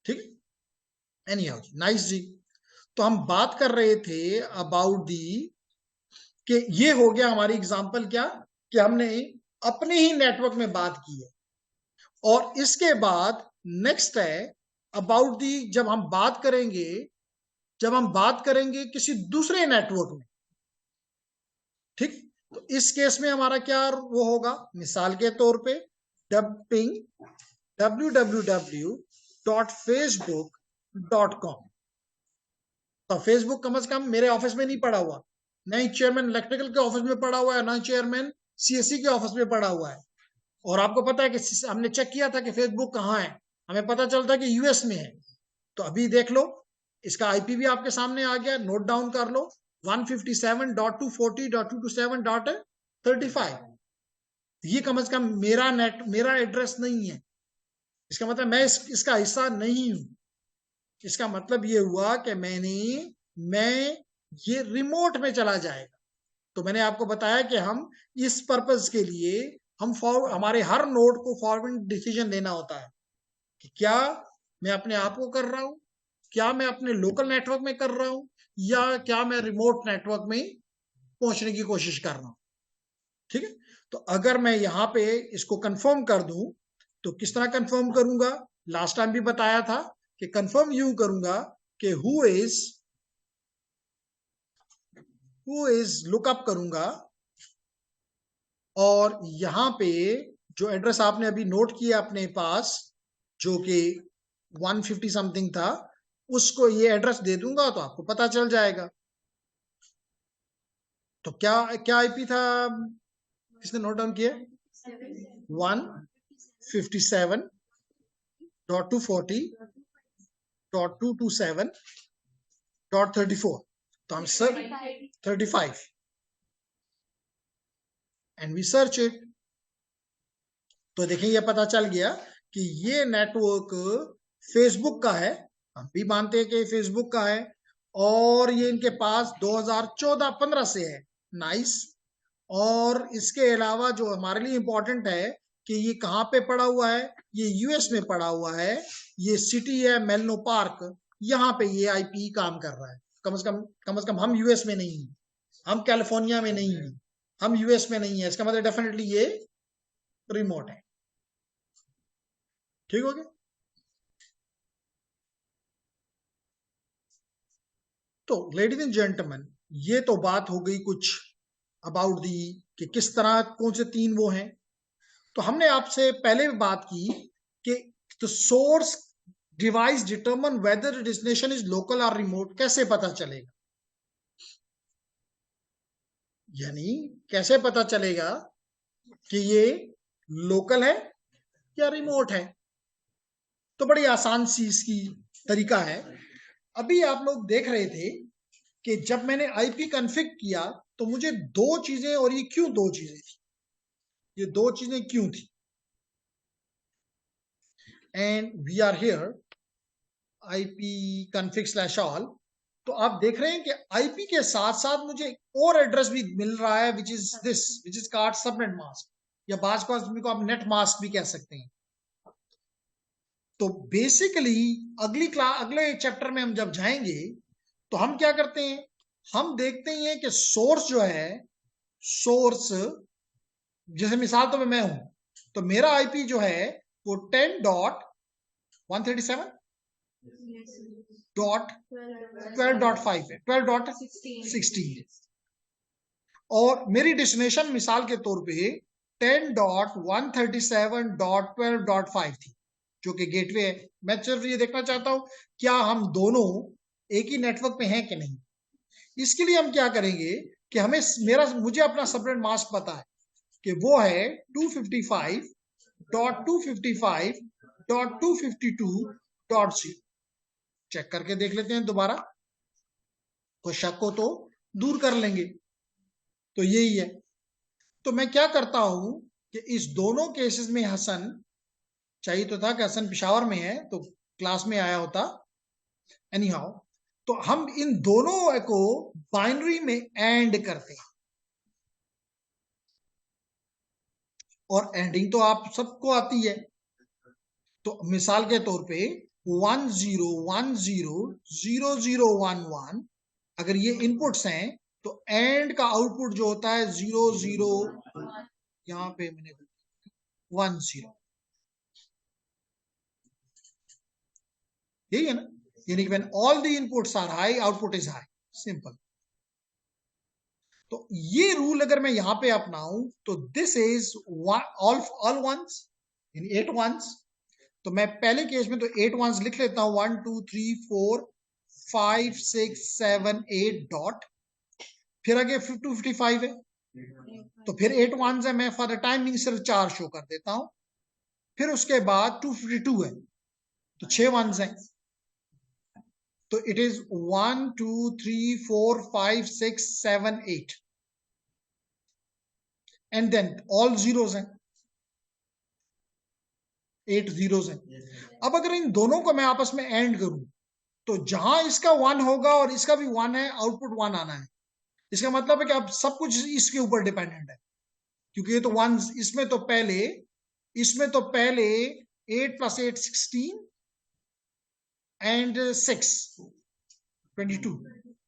ठीक है, एनी हाउ, नाइस जी। तो हम बात कर रहे थे अबाउट दी कि ये हो गया हमारी एग्जांपल क्या, कि हमने अपने ही नेटवर्क में बात की है। और इसके बाद नेक्स्ट है अबाउट दी, जब हम बात करेंगे किसी दूसरे नेटवर्क में। ठीक, तो इस केस में हमारा क्या वो होगा, मिसाल के तौर पे डबिंग www.facebook.com। तो फेसबुक कम से कम मेरे ऑफिस में नहीं पड़ा हुआ, ना ही चेयरमैन इलेक्ट्रिकल के ऑफिस में पड़ा हुआ है, ना ही चेयरमैन CSE के ऑफिस में पड़ा हुआ है। और आपको पता है कि हमने चेक किया था कि फेसबुक कहाँ है, हमें पता चलता कि US में है। तो अभी देख लो, इसका IP भी आपके सामने आ गया, नोट डाउन कर लो, 157.240.227.35। ये कम से कम मेरा एड्रेस नहीं है। इसका मतलब मैं इसका हिस्सा नहीं हूं। इसका मतलब ये हुआ कि मैं ये रिमोट में चला जाएगा। तो मैंने आपको बताया कि हम इस पर्पस के लिए हमारे हर नोड को फॉरवर्ड डिसीजन लेना होता है कि क्या मैं अपने आप को कर रहा हूं, क्या मैं अपने लोकल नेटवर्क में कर रहा हूं, या क्या मैं रिमोट नेटवर्क में पहुंचने की कोशिश कर रहा हूं। ठीक है, तो अगर मैं यहाँ पे इसको कंफर्म कर दूं तो किस तरह कंफर्म करूंगा? लास्ट टाइम भी बताया था कि कंफर्म यूं करूंगा कि हु इज लुकअप करूंगा, और यहां पे जो एड्रेस आपने अभी नोट किया अपने पास जो कि 150 समथिंग था, उसको ये एड्रेस दे दूंगा तो आपको पता चल जाएगा। तो क्या क्या आईपी था, किसने नोट डाउन किया? 157.240.227.34। तो हम sir 35 and we search it. तो देखिए ये पता चल गया कि ये नेटवर्क फेसबुक का है, हम भी मानते हैं कि फेसबुक का है, और ये इनके पास 2014-15 से है। नाइस। और इसके अलावा जो हमारे लिए इंपॉर्टेंट है कि ये कहाँ पे पड़ा हुआ है, ये यूएस में पड़ा हुआ है। ये सिटी है मेलनो पार्क, यहाँ पे ये आईपी काम कर रहा है। कम से कम हम यूएस में नहीं है, हम कैलिफोर्निया में नहीं है, हम यूएस में नहीं है। इसका मतलब डेफिनेटली ये रिमोट है। ठीक हो गया? तो लेडीज एंड जेंटलमैन, ये तो बात हो गई कुछ अबाउट दी कि किस तरह कौन से तीन वो हैं। तो हमने आपसे पहले भी बात की कि the source device determine whether destination is local और रिमोट। कैसे पता चलेगा? यानी कैसे पता चलेगा कि ये लोकल है या रिमोट है? तो बड़ी आसान सी इसकी तरीका है। अभी आप लोग देख रहे थे कि जब मैंने आईपी कॉन्फ़िग किया तो मुझे दो चीजें, और ये क्यों दो चीजें थी, ये दो चीजें क्यों थी? And we are here IP config/all। तो आप देख रहे हैं कि आईपी के साथ साथ मुझे और एड्रेस भी मिल रहा है which is called subnet mask, या बाज को आप नेट मास्क भी कह सकते हैं। तो बेसिकली अगले चैप्टर में हम जब जाएंगे तो हम क्या करते हैं, हम देखते हैं कि सोर्स जो है, सोर्स जैसे मिसाल तो मैं हूं, तो मेरा आईपी जो है वो 10.137.12.5 है, 12.16 है। और मेरी डेस्टिनेशन मिसाल के तौर पे 10.137.12.5 थी, जो कि गेटवे है। मैं सिर्फ ये देखना चाहता हूं क्या हम दोनों एक ही नेटवर्क पे हैं कि नहीं। इसके लिए हम क्या करेंगे कि मुझे अपना सबनेट मास्क पता है कि वो है 255.255.252.0। चेक करके देख लेते हैं दोबारा, कोई शक हो तो दूर कर लेंगे। तो यही है। तो मैं क्या करता हूं कि इस दोनों केसेस में हसन चाहिए तो था कि हसन पिशावर में है तो क्लास में आया होता, एनी हाउ। तो हम इन दोनों को बाइनरी में एंड करते हैं, और एंडिंग तो आप सबको आती है। तो मिसाल के तौर पे 10100011, अगर ये इनपुट्स हैं तो एंड का आउटपुट जो होता है 00, यहां पे मैंने 10, यही है ना। यानी कि when all the inputs are high output is high, simple. तो ये रूल अगर मैं यहां पे अपनाऊं तो दिस इज ऑल वंस, यानी 8 वंस। तो मैं पहले केस में तो 8 वंस लिख लेता हूं, 1 2 3 4 5 6 7 8 डॉट, फिर आगे 255 है, तो फिर 8 वंस है, मैं फॉर द टाइमिंग सिर्फ 4 शो कर देता हूं। फिर उसके बाद 252 है, तो 6 वंस है, तो it is 1 2 3 4 5 6 7 8, and then all zeros हैं, 8 जीरोस हैं। अब अगर इन दोनों को मैं आपस में एंड करूं तो जहां इसका 1 होगा और इसका भी 1 है, आउटपुट 1 आना है। इसका मतलब है कि अब सब कुछ इसके ऊपर डिपेंडेंट है, क्योंकि ये तो 1, इसमें तो पहले 8 + 8 16 एंड 6 22,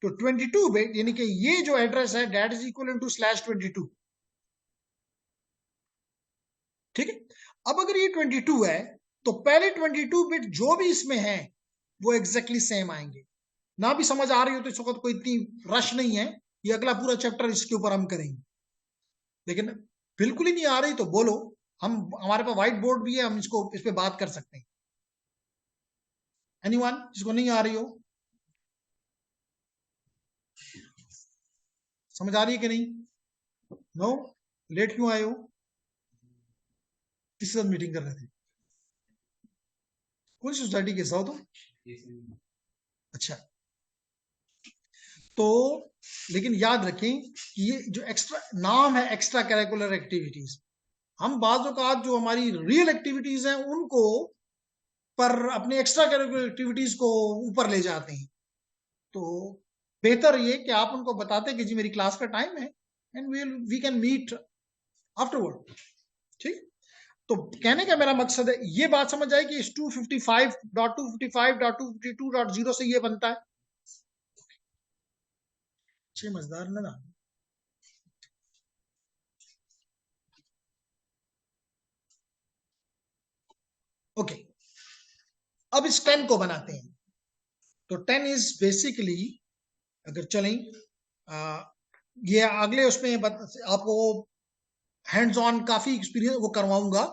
तो 22 यानी कि ये जो एड्रेस है दैट इज इक्वल टू /22। ठीक है। अब अगर ये 22 है तो पहले 22 बिट जो भी इसमें है वो एग्जैक्टली सेम आएंगे। ना भी समझ आ रही हो तो इस वक्त कोई इतनी रश नहीं है, ये अगला पूरा चैप्टर इसके ऊपर हम करेंगे। लेकिन बिल्कुल ही नहीं आ रही तो बोलो, हम हमारे पास व्हाइट बोर्ड भी है, हम इसको इस पे बात कर सकते हैं। एनीवन जिसको नहीं आ रही हो, समझ आ रही है कि नहीं? नो? लेट क्यों आए हो? किसके साथ मीटिंग कर रहे थे? कौन सी सोसाइटी के साथ हो? अच्छा, तो लेकिन याद रखें कि ये जो एक्स्ट्रा नाम है एक्स्ट्रा करिकुलर एक्टिविटीज, हम बाजों का जो हमारी रियल एक्टिविटीज हैं उनको पर अपने एक्स्ट्रा करिकुलर एक्टिविटीज को ऊपर ले जाते हैं। तो बेहतर ये कि आप उनको बताते कि जी मेरी क्लास का टाइम है and we can meet afterward. ठीक, तो कहने का मेरा मकसद है, ये बात समझ आए कि इस 255.255.252.0 से ये बनता है। अच्छे मजेदार ना? ओके, अब इस 10 को बनाते हैं। तो 10 इज बेसिकली, अगर चलें ये अगले उसमें आपको हैंड्स ऑन काफी एक्सपीरियंस वो करवाऊंगा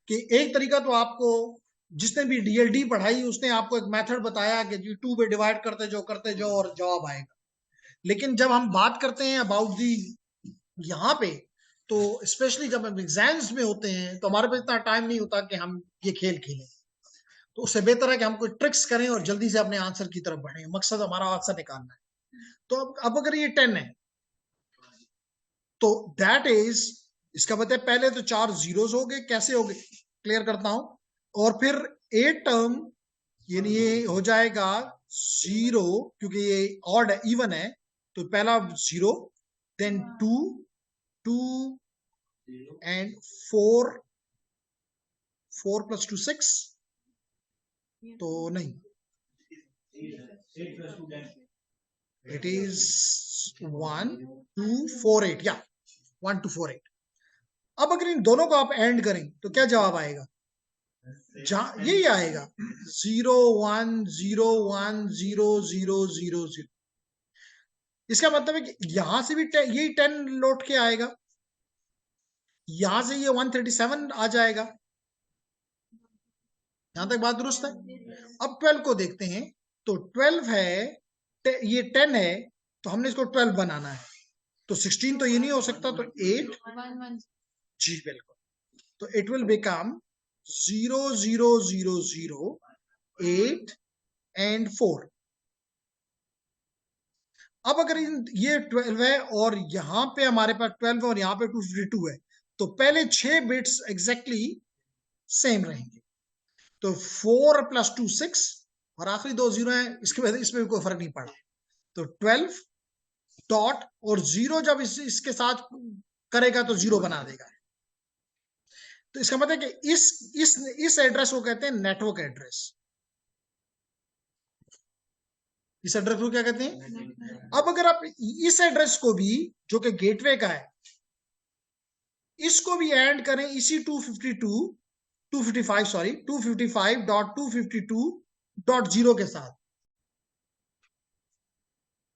कि एक तरीका तो आपको जिसने भी डीएलडी पढ़ाई उसने आपको एक मेथड बताया कि जी 2 पे डिवाइड करते जाओ और जवाब आएगा। लेकिन जब हम बात करते हैं अबाउट दी यहाँ पे, तो स्पेशली जब हम एग्जाम्स में होते हैं तो हमारे पास इतना टाइम नहीं होता कि हम ये खेल खेलें। तो उससे बेहतर है कि हम कोई ट्रिक्स करें और जल्दी से अपने आंसर की तरफ बढ़े। मकसद हमारा आंसर निकालना है। तो अब अगर ये 10 है तो दैट इज, इसका मतलब पहले तो 4 जीरोस हो गए। कैसे हो गए क्लियर करता हूं। और फिर 8 टर्म यानी ये हो जाएगा 0, क्योंकि ये ऑड है, इवन है। तो पहला 0, देन 2 एंड 4 प्लस 2 6, तो नहीं, इट इज 1 2 4 8, या 1 2 4 8। अब अगर इन दोनों को आप एंड करें तो क्या जवाब आएगा? यही आएगा 0 1 0 1 0 0 0 0। इसका मतलब है कि यहां से भी यही 10 लौट के आएगा, यहां से ये 137 आ जाएगा। यहां तक बात दुरुस्त है। अब 12 को देखते हैं। तो 12 है, ये 10 है, तो हमने इसको 12 बनाना है। तो 16 तो ये नहीं हो सकता, तो 8, जी बिल्कुल। तो इट विल बिकम 0 0 0 0 8 एंड 4। अब अगर ये 12 है और यहां पे हमारे पास 12 है और यहां पे 252 है, तो पहले 6 बिट्स एग्जैक्टली सेम रहेंगे। तो 4 प्लस 2 6 और आखिरी 2 0 है, इसके वजह इसमें भी कोई फर्क नहीं पड़ा। तो 12 डॉट और 0 जब इसके साथ करेगा तो 0 बना देगा। तो इसका मतलब है कि इस एड्रेस को कहते हैं नेटवर्क एड्रेस। इस एड्रेस को क्या कहते हैं? अब अगर आप इस एड्रेस को भी, जो कि गेटवे का है, इसको भी ऐड करें इसी 255.252.252.0 के साथ।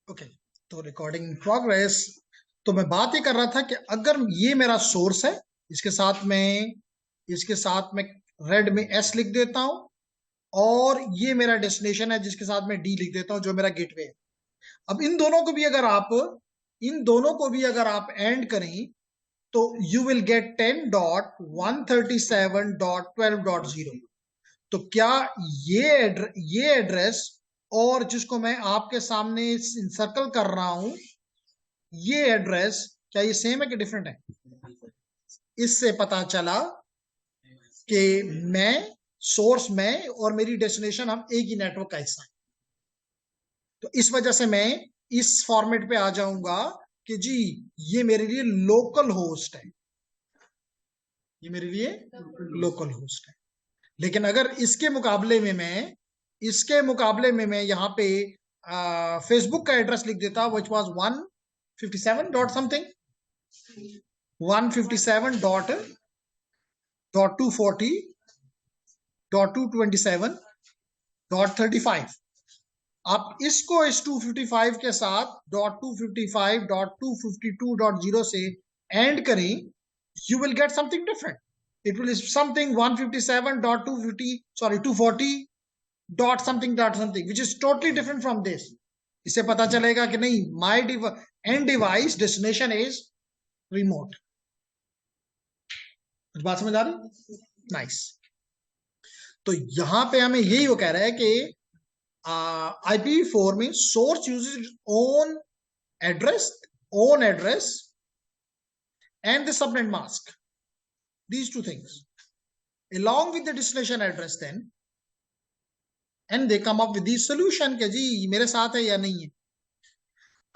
ओके, तो रिकॉर्डिंग इन प्रोग्रेस। तो मैं बात ये कर रहा था कि अगर ये मेरा सोर्स है, इसके साथ में रेड में एस लिख देता हूं, और ये मेरा डेस्टिनेशन है जिसके साथ में डी लिख देता हूं, जो मेरा गेटवे है। अब इन दोनों को भी अगर आप एंड करें तो यू विल गेट 10.137.12.0। तो क्या ये एड्रेस और जिसको मैं आपके सामने सर्कल कर रहा हूं, ये एड्रेस क्या ये सेम है कि डिफरेंट है? इससे पता चला कि सोर्स में और मेरी डेस्टिनेशन हम एक ही नेटवर्क का हिस्सा है। तो इस वजह से मैं इस फॉर्मेट पे आ जाऊंगा कि जी ये मेरे लिए लोकल होस्ट है, ये मेरे लिए लोकल होस्ट है। लेकिन अगर इसके मुकाबले में मैं यहाँ पे फेसबुक का एड्रेस लिख देता, which was 157 dot something, 157 dot .240.227.35 आप इसको इस 255 के साथ .255.252.0 से एंड करें, you will get something different. It will be something 240 dot something, which is totally different from this. इससे पता चलेगा कि नहीं, my end device destination is remote. बात समझ आ रही? नाइस. तो यहां पे हमें यही वो कह रहा है कि IPv4 में source uses own address and the subnet mask. These two things along with the destination address then, and they come up with this solution कि जी मेरे साथ है या नहीं है.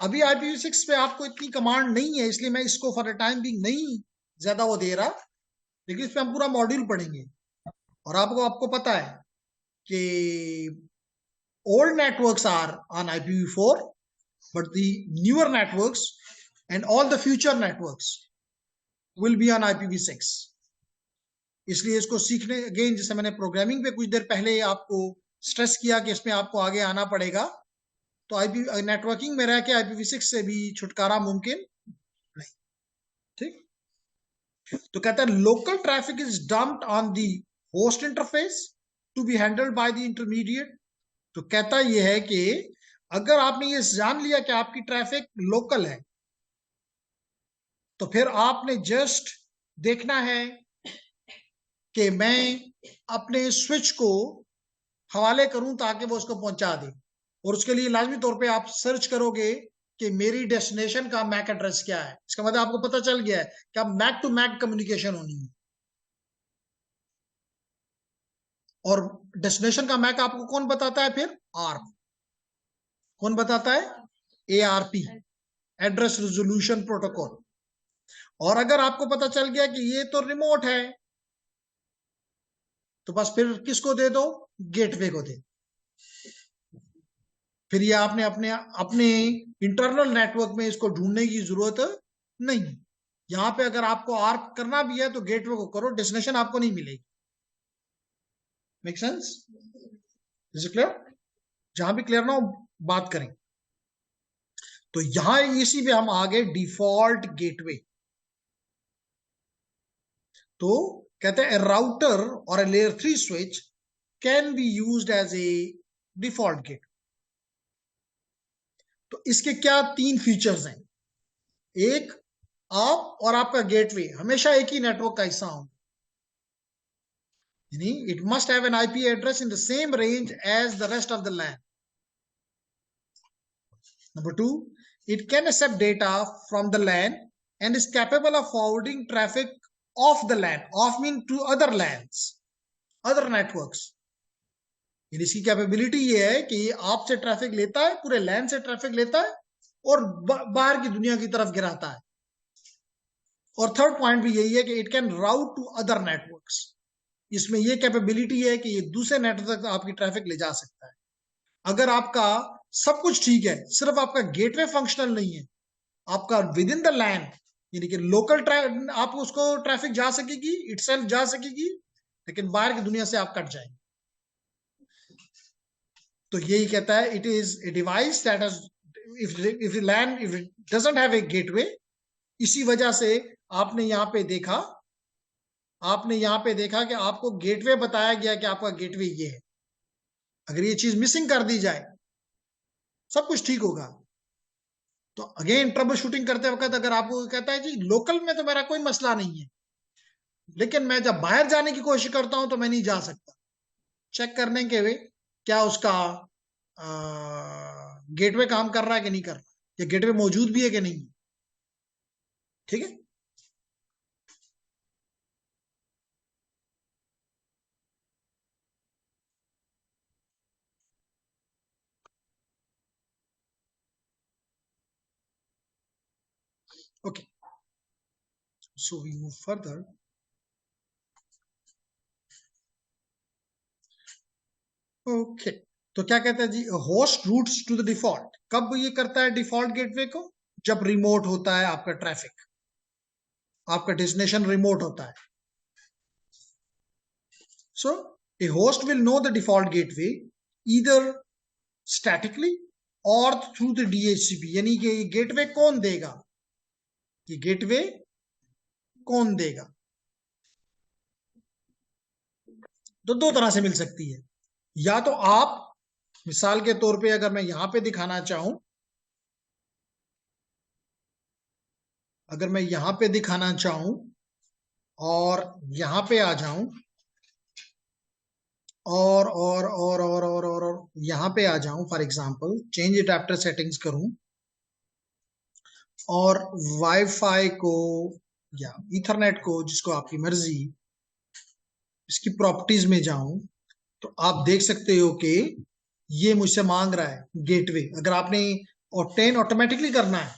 अभी IPv6 पे आपको इतनी कमांड नहीं है, इसलिए मैं इसको फॉर द टाइम बिंग नहीं ज्यादा वो दे रहा, लेकिन इस पे हम पूरा मॉड्यूल पढ़ेंगे. और आपको पता है कि old networks are on IPv4, but the newer networks and all the future networks will be on IPv6. इसलिए इसको सीखने, अगेन जैसे मैंने प्रोग्रामिंग पे कुछ देर पहले आपको स्ट्रेस किया कि इसमें आपको आगे आना पड़ेगा, तो नेटवर्किंग में रह के IPv6 से भी छुटकारा मुमकिन नहीं. ठीक. तो कहता है local traffic is dumped on the host interface to be handled by the intermediate. तो कहता यह है कि अगर आपने ये जान लिया कि आपकी ट्रैफिक लोकल है, तो फिर आपने जस्ट देखना है कि मैं अपने स्विच को हवाले करूं ताकि वो उसको पहुंचा दे. और उसके लिए लाजमी तौर पे आप सर्च करोगे कि मेरी डेस्टिनेशन का मैक एड्रेस क्या है. इसका मतलब आपको पता चल गया है कि अब मैक टू मैक कम्युनिकेशन होनी है. और डेस्टिनेशन का मैक आपको कौन बताता है? फिर आर्प. कौन बताता है? ARP, address resolution protocol. और अगर आपको पता चल गया कि ये तो रिमोट है, तो बस फिर किसको दे दो? गेटवे को दे. फिर ये आपने अपने इंटरनल नेटवर्क में इसको ढूंढने की जरूरत नहीं. यहां पे अगर आपको आर्प करना भी है तो गेटवे को करो, डेस्टिनेशन आपको नहीं मिलेगी. Make sense? Is it clear? जहां भी क्लियर ना हो बात करें. तो यहां इसी पे हम आगे डिफॉल्ट गेटवे. तो कहते हैं राउटर और layer 3 switch can be used as a default gate. तो इसके क्या 3 फीचर्स हैं? एक, आप और आपका गेटवे हमेशा एक ही नेटवर्क का हिस्सा हो, यानी it must have an IP address in the same range as the rest of the LAN. Number 2, it can accept data from the LAN and is capable of forwarding traffic off the LAN. Off mean to other LANs, other networks. यानी इसकी capability ये है कि आपसे traffic लेता है, पूरे लैन से ट्रैफिक लेता है और बाहर की दुनिया की तरफ गिराता है. और थर्ड पॉइंट भी यही है कि it can route to other networks. इसमें ये कैपेबिलिटी है कि ये दूसरे नेटवर्क तक आपकी ट्रैफिक ले जा सकता है. अगर आपका सब कुछ ठीक है, सिर्फ आपका गेटवे फंक्शनल नहीं है, आपका विद इन द लैन यानी कि लोकल आप उसको ट्रैफिक जा सकेगी, इटसेल्फ जा सकेगी, लेकिन बाहर की दुनिया से आप कट जाएंगे. तो यही कहता है it is a device that if LAN if it doesn't have a gateway. इसी वजह से आपने यहां पे देखा कि आपको गेटवे बताया गया कि आपका गेटवे ये है. अगर ये चीज मिसिंग कर दी जाए, सब कुछ ठीक होगा. तो अगेन ट्रबल शूटिंग करते वक्त अगर आपको कहता है जी लोकल में तो मेरा कोई मसला नहीं है, लेकिन मैं जब बाहर जाने की कोशिश करता हूं तो मैं नहीं जा सकता, चेक करने के वे क्या उसका गेटवे काम कर रहा है कि नहीं कर रहा, या गेटवे मौजूद भी है कि नहीं. ठीक है. Okay, so we move further. Okay, तो क्या कहता है जी, host routes to the default. कब ये करता है डिफॉल्ट गेटवे को? जब रिमोट होता है आपका ट्रैफिक, आपका डेस्टिनेशन रिमोट होता है. So a host will know the default gateway either statically or through the DHCP. यानी कि ये गेटवे कौन देगा, ये गेटवे कौन देगा? तो दो तरह से मिल सकती है। या तो आप मिसाल के तौर पे अगर मैं यहां पे दिखाना चाहूं, अगर मैं यहां पे दिखाना चाहूं और यहां पे आ जाऊं और यहां पे आ जाऊं, for example change adapter settings करूं और वाईफाई को या ईथरनेट को, जिसको आपकी मर्जी, इसकी प्रॉपर्टीज में जाऊं तो आप देख सकते हो कि ये मुझसे मांग रहा है गेटवे। अगर आपने और 10 ऑटोमेटिकली करना है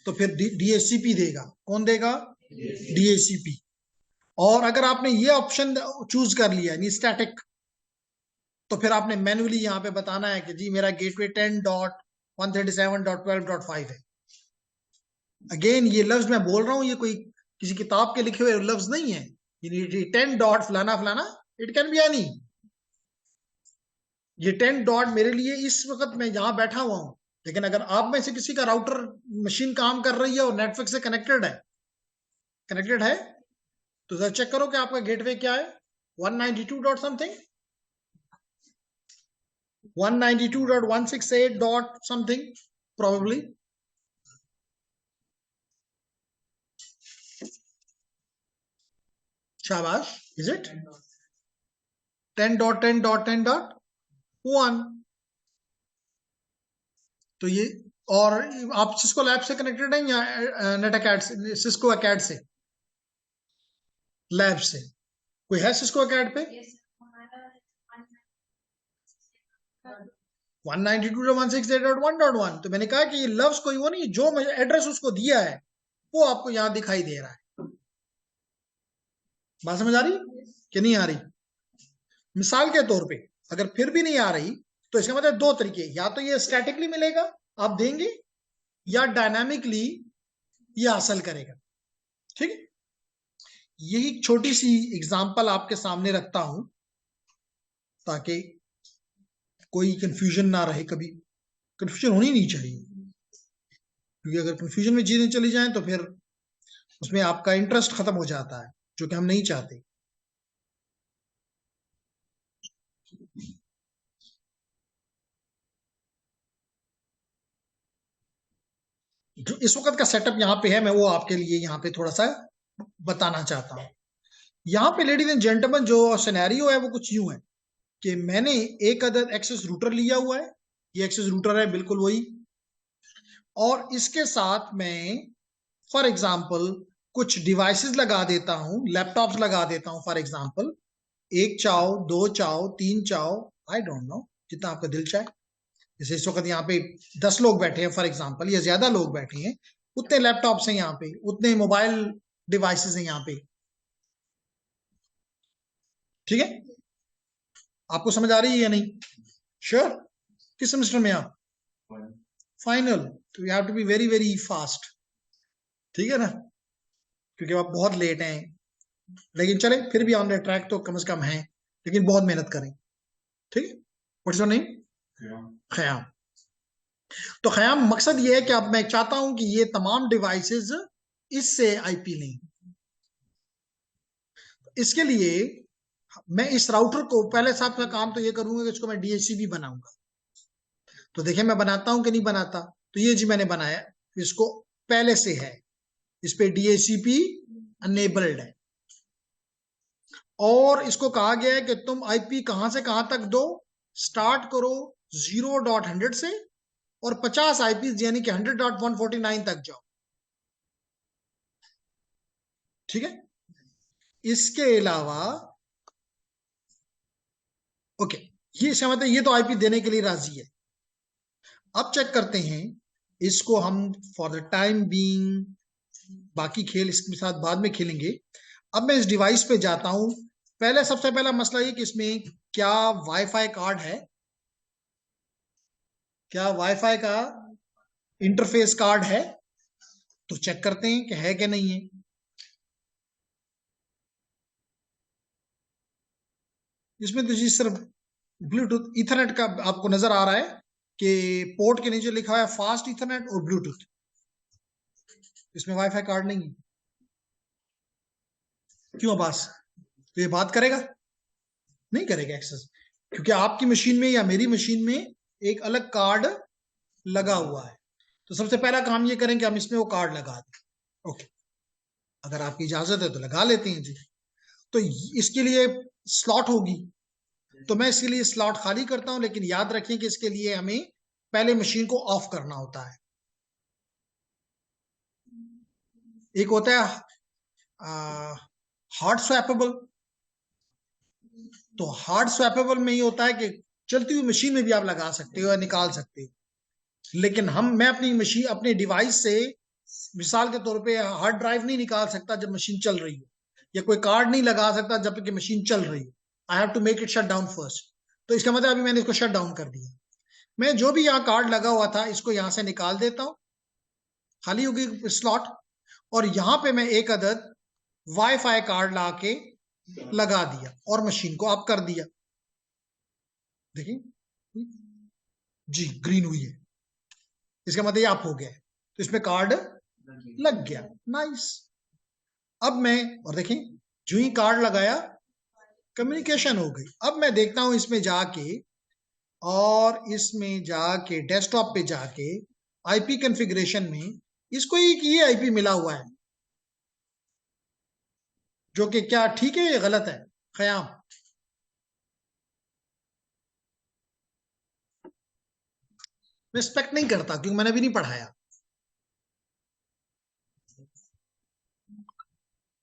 तो फिर डीएचसीपी देगा। कौन देगा? डीएचसीपी। और अगर आपने ये ऑप्शन चूज कर लिया यानी स्टैटिक, तो फिर आपने मैन्युअली यहां पे बताना है कि जी मेरा गेटवे 10.137.12.5 है। अगेन ये लफ्ज मैं बोल रहा हूं, ये कोई किसी किताब के लिखे हुए लफ्ज नहीं है। 10 डॉट फलाना फलाना, इट कैन बी एनी। ये 10 डॉट मेरे लिए इस वक्त मैं यहां बैठा हुआ हूं, लेकिन अगर आप में से किसी का राउटर मशीन काम कर रही है और नेटवर्क से कनेक्टेड है तो जरा चेक करो कि आपका गेटवे क्या है। 192 dot something, 192.168 dot something probably. शाबाश, is it 10.10.10.1? तो ये, और आप सिस्को लैब से कनेक्टेड हैं या नेट अकैड से, सिस्को अकैड से, लैब से? कोई है सिस्को अकैड पे? 192.168.1.1। तो मैंने कहा कि ये लफ्ज कोई वो नहीं, जो एड्रेस उसको दिया है वो आपको यहां दिखाई दे रहा है। बात समझ आ रही कि नहीं आ रही? मिसाल के तौर पे अगर फिर भी नहीं आ रही तो इसका मतलब दो तरीके, या तो ये स्टैटिकली मिलेगा आप देंगे, या डायनामिकली ये हासिल करेगा। ठीक है, यही छोटी सी एग्जांपल आपके सामने रखता हूं ताकि कोई कंफ्यूजन ना रहे। कभी कंफ्यूजन होनी नहीं चाहिए, क्योंकि अगर कंफ्यूजन में चीजें चली जाएं तो फिर उसमें आपका इंटरेस्ट खत्म हो जाता है, जो कि हम नहीं चाहते। जो इस वक्त का सेटअप यहाँ पे है, मैं वो आपके लिए यहाँ पे थोड़ा सा बताना चाहता हूँ। यहाँ पे लेडीज एंड जेंटलमैन जो सिनेरियो है वो कुछ यूं है कि मैंने एक अदद एक्सेस रूटर लिया हुआ है, ये एक्सेस रूटर है बिल्कुल वही, और इसके साथ मैं फॉर एग्जांपल कुछ डिवाइसेस लगा देता हूं, लैपटॉप्स लगा देता हूं फॉर एग्जांपल, एक चाओ, दो चाओ, तीन चाओ, आई डोंट नो, जितना आपका दिल चाहे। जैसे इस वक्त यहाँ पे 10 लोग बैठे हैं फॉर एग्जांपल, या ज्यादा लोग बैठे हैं, उतने लैपटॉप्स हैं यहाँ पे, उतने मोबाइल डिवाइसेस हैं यहाँ पे। ठीक है, आपको समझ आ रही है या नहीं? श्योर? किस सेमेस्टर में आप? फाइनल। तो you have to be very very fast, ठीक है ना, क्योंकि आप बहुत लेट हैं। लेकिन चले फिर भी ऑन द ट्रैक तो कम से कम है, लेकिन बहुत मेहनत करें। ठीक है, व्हाट्स योर नेम? खयाम। तो खयाम, मकसद ये है कि अब मैं चाहता हूं कि ये तमाम डिवाइसेस इससे आईपी लें। इसके लिए मैं इस राउटर को पहले साथ में काम तो ये करूंगा कि इसको मैं डीएचसीपी बनाऊंगा। तो देखिए मैं बनाता हूं कि नहीं बनाता। तो ये जी मैंने बनाया, इसको पहले से है, इस पे डीएचसीपी अनेबल्ड है, और इसको कहा गया है कि तुम आईपी कहां से कहां तक दो। स्टार्ट करो 0.100 से और 50 आईपी यानी कि 100.149 तक जाओ। ठीक है, इसके अलावा ओके, ये समझते हैं, ये तो आईपी देने के लिए राजी है। अब चेक करते हैं इसको हम, फॉर द टाइम बीइंग, बाकी खेल इसके साथ बाद में खेलेंगे। अब मैं इस डिवाइस पे जाता हूं। पहले सबसे पहला मसला ये कि इसमें क्या वाईफाई कार्ड है, क्या वाईफाई का इंटरफेस कार्ड है। तो चेक करते हैं कि है कि नहीं है। इसमें तो जी सिर्फ ब्लूटूथ ईथरनेट का आपको नजर आ रहा है कि पोर्ट के नीचे लिखा है फास्ट ईथरनेट और ब्लूटूथ, इसमें वाईफाई कार्ड नहीं है। क्यों अब्बास, तो ये बात करेगा? नहीं करेगा एक्सेस, क्योंकि आपकी मशीन में या मेरी मशीन में एक अलग कार्ड लगा हुआ है। तो सबसे पहला काम ये करें कि हम इसमें वो कार्ड लगा दें। ओके, अगर आपकी इजाजत है तो लगा लेते हैं जी। तो इसके लिए स्लॉट होगी, तो मैं इसके लिए स्लॉट खाली करता हूं, लेकिन याद रखें कि इसके लिए हमें पहले मशीन को ऑफ करना होता है। एक होता है हार्ड स्वैपेबल, तो हार्ड स्वैपेबल में ये होता है कि चलती हुई मशीन में भी आप लगा सकते हो या निकाल सकते हो, लेकिन मैं अपनी मशीन अपने डिवाइस से मिसाल के तौर पे हार्ड ड्राइव नहीं निकाल सकता जब मशीन चल रही हो, या कोई कार्ड नहीं लगा सकता जब तक मशीन चल रही हो। I have to make it shut down first. तो इसका मतलब अभी मैंने इसको शट डाउन कर दिया। मैं जो भी यहाँ कार्ड लगा हुआ था इसको यहाँ से निकाल देता हूँ, खाली होगी स्लॉट, और यहाँ पे मैं एक अदद वाईफाई कार्ड ला के लगा दिया और मशीन को ऑफ कर दिया। देखिए जी ग्रीन हुई है, इसका मतलब ये ऑफ हो गया है, तो इसमें कार्ड लग गया। नाइस। अब मैं और देखें जो ही कार्ड लगाया कम्युनिकेशन हो गई। अब मैं देखता हूं इसमें जाके, और इसमें जाके डेस्कटॉप पे जाके आईपी कॉन्फ़िगरेशन में इसको ये आईपी मिला हुआ है, जो कि क्या ठीक है या गलत है ख्याम? रिस्पेक्ट नहीं करता क्योंकि मैंने भी नहीं पढ़ाया।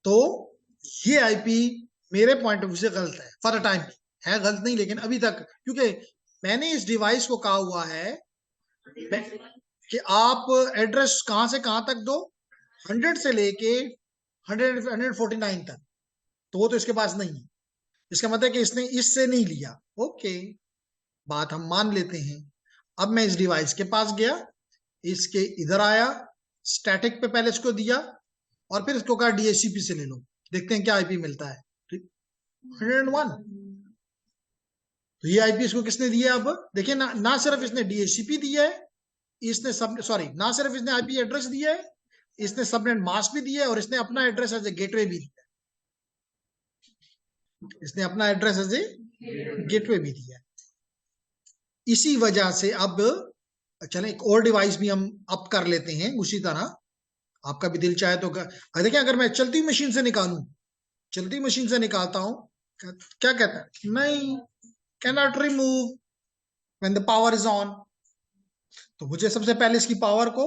तो ये आईपी मेरे पॉइंट ऑफ व्यू से गलत है फॉर अ टाइम, है गलत नहीं, लेकिन अभी तक क्योंकि मैंने इस डिवाइस को कहा हुआ है कि आप एड्रेस कहां से कहां तक दो, 100 से लेके 149 तक, तो वो तो इसके पास नहीं है। इसका मतलब है कि इसने इससे नहीं लिया। ओके, बात हम मान लेते हैं। अब मैं इस डिवाइस के पास गया, इसके इधर आया, स्टैटिक पे पहले इसको दिया, और फिर इसको कहा डीएचसीपी से ले लो, देखते हैं क्या आईपी मिलता है। 101। तो ये आईपी इसको किसने दिया? अब देखिए ना सिर्फ इसने डीएचसीपी दिया है, इसने सब सॉरी ना सिर्फ इसने आईपी एड्रेस दिया है, इसने सबनेट मास्क भी दिया है, और इसने अपना एड्रेस एज ए गेटवे भी दिया है। इसने अपना एड्रेस एज ए गेटवे भी दिया है। इसी वजह से अब चलें एक और डिवाइस भी हम अप कर लेते हैं उसी तरह। आपका भी दिल चाहे तो देखिए, अगर मैं चलती मशीन से निकालूं, चलती मशीन से निकालता हूं, क्या कहता है? नहीं, can not remove when the power is on. तो मुझे सबसे पहले इसकी पावर को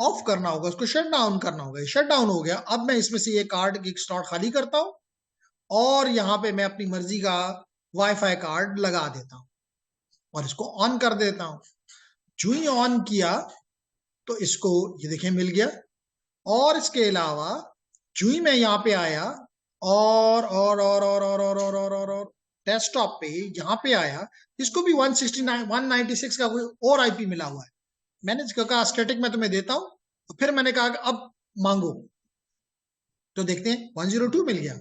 ऑफ करना होगा, उसको शट डाउन करना होगा। शट डाउन हो गया। अब मैं इसमें से ये कार्ड की स्लॉट खाली करता हूं, और यहाँ पे मैं अपनी मर्जी का वाईफाई कार्ड लगा देता हूं और इसको ऑन कर देता हूं। जो ही ऑन किया तो इसको ये देखिए मिल गया। और इसके अलावा जो ही मैं यहाँ पे आया और डेस्कटॉप पे यहाँ पे आया, इसको भी 169 196 का कोई और आईपी मिला हुआ है। मैंने कहा स्टैटिक मैं तुम्हें देता हूं, तो फिर मैंने कहा अब मांगो, तो देखते हैं 102 मिल गया।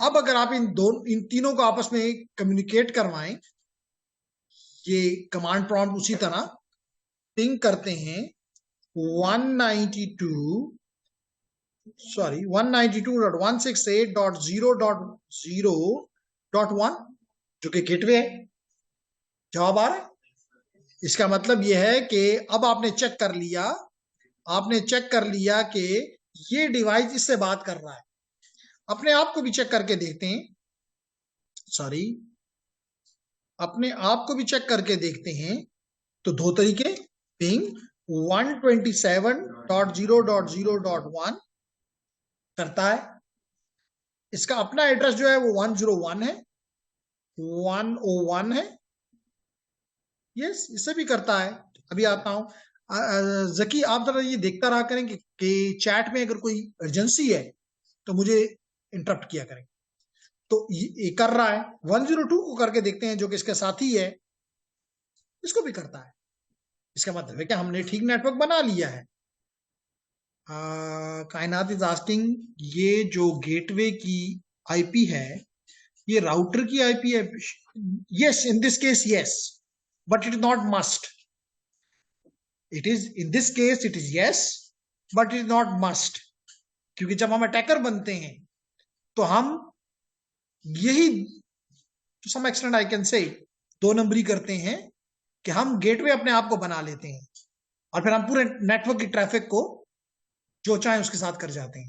अब अगर आप इन तीनों को आपस में कम्युनिकेट करवाएं, ये कमांड प्रॉम्प्ट उसी तरह पिंग करते हैं 192.168.0.0.1 जो कि गेटवे है। जवाब आ रहा है? इसका मतलब यह है कि अब आपने चेक कर लिया कि ये डिवाइस इससे बात कर रहा है। अपने आप को भी चेक करके देखते हैं, अपने आप को भी चेक करके देखते हैं। तो दो तरीके, पिंग 127.0.0.1 करता है, इसका अपना एड्रेस जो है वो 101 है, 101 है। यस, इसे भी करता है। अभी आता हूं, जकी आप जरा ये देखता रहा करें कि चैट में अगर कोई अर्जेंसी है तो मुझे इंटरप्ट किया करें। तो ये कर रहा है। 102 को करके देखते हैं जो कि इसके साथी है, इसको भी करता है। इसका मतलब है कि हमने ठीक नेटवर्क बना लिया है। कायनात इज आस्किंग, ये जो गेटवे की आईपी है ये राउटर की आईपी है, yes in this case yes, but it is not must. It is in this case it is yes, but it is not must. क्योंकि जब हम अटैकर बनते हैं तो हम यही to some extent I can say 2 नंबरी करते हैं कि हम गेटवे अपने आप को बना लेते हैं और फिर हम पूरे नेटवर्क की ट्रैफिक को जो चाहे उसके साथ कर जाते हैं.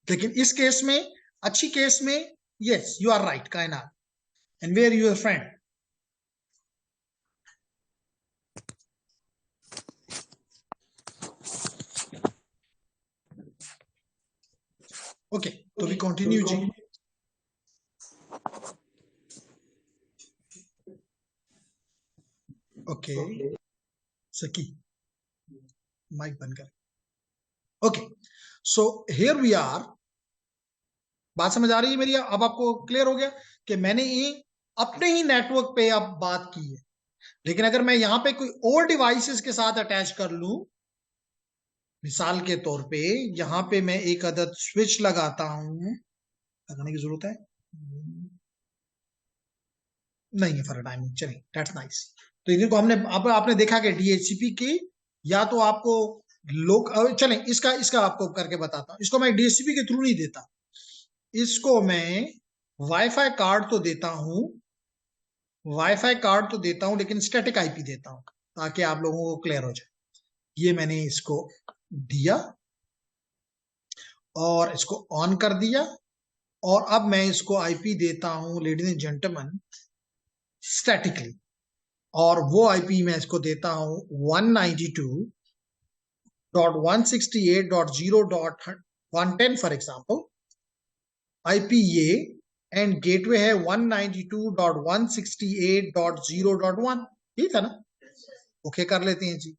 लेकिन इस केस में, अच्छी केस में, yes you are right Kainat. And where your friend. Okay, तो वी कंटिन्यू जी. ओके, सकी माइक बंद कर. Okay, so here we are. बात समझ आ रही है मेरी? अब आपको क्लियर हो गया कि मैंने ये अपने ही नेटवर्क पे अब बात की है. लेकिन अगर मैं यहां पे कोई और डिवाइसेस के साथ अटैच कर लूं, मिसाल के तौर पे यहां पे मैं एक अदद स्विच लगाता हूं. लगाने की जरूरत है? नहीं है फॉर टाइमिंग. चलिए, दैट्स नाइस. तो इनको हमने आपने देखा कि डीएचसीपी की, या तो आपको लोग, चलें इसका इसका आपको करके बताता हूं. इसको मैं डीएचसीपी के थ्रू नहीं देता, इसको मैं वाईफाई कार्ड तो देता हूं, वाईफाई कार्ड तो देता हूं, लेकिन स्टैटिक आईपी देता हूं ताकि आप लोगों को क्लियर हो जाए. ये मैंने इसको दिया और इसको ऑन कर दिया, और अब मैं इसको आईपी देता हूं लेडीज एंड जेंटलमैन स्टैटिकली. और वो आईपी मैं इसको देता हूं 192.168.0.110 फॉर एग्जांपल. आईपी ये, एंड गेटवे है 192.168.0.1. ठीक है ना? ओके कर लेते हैं जी,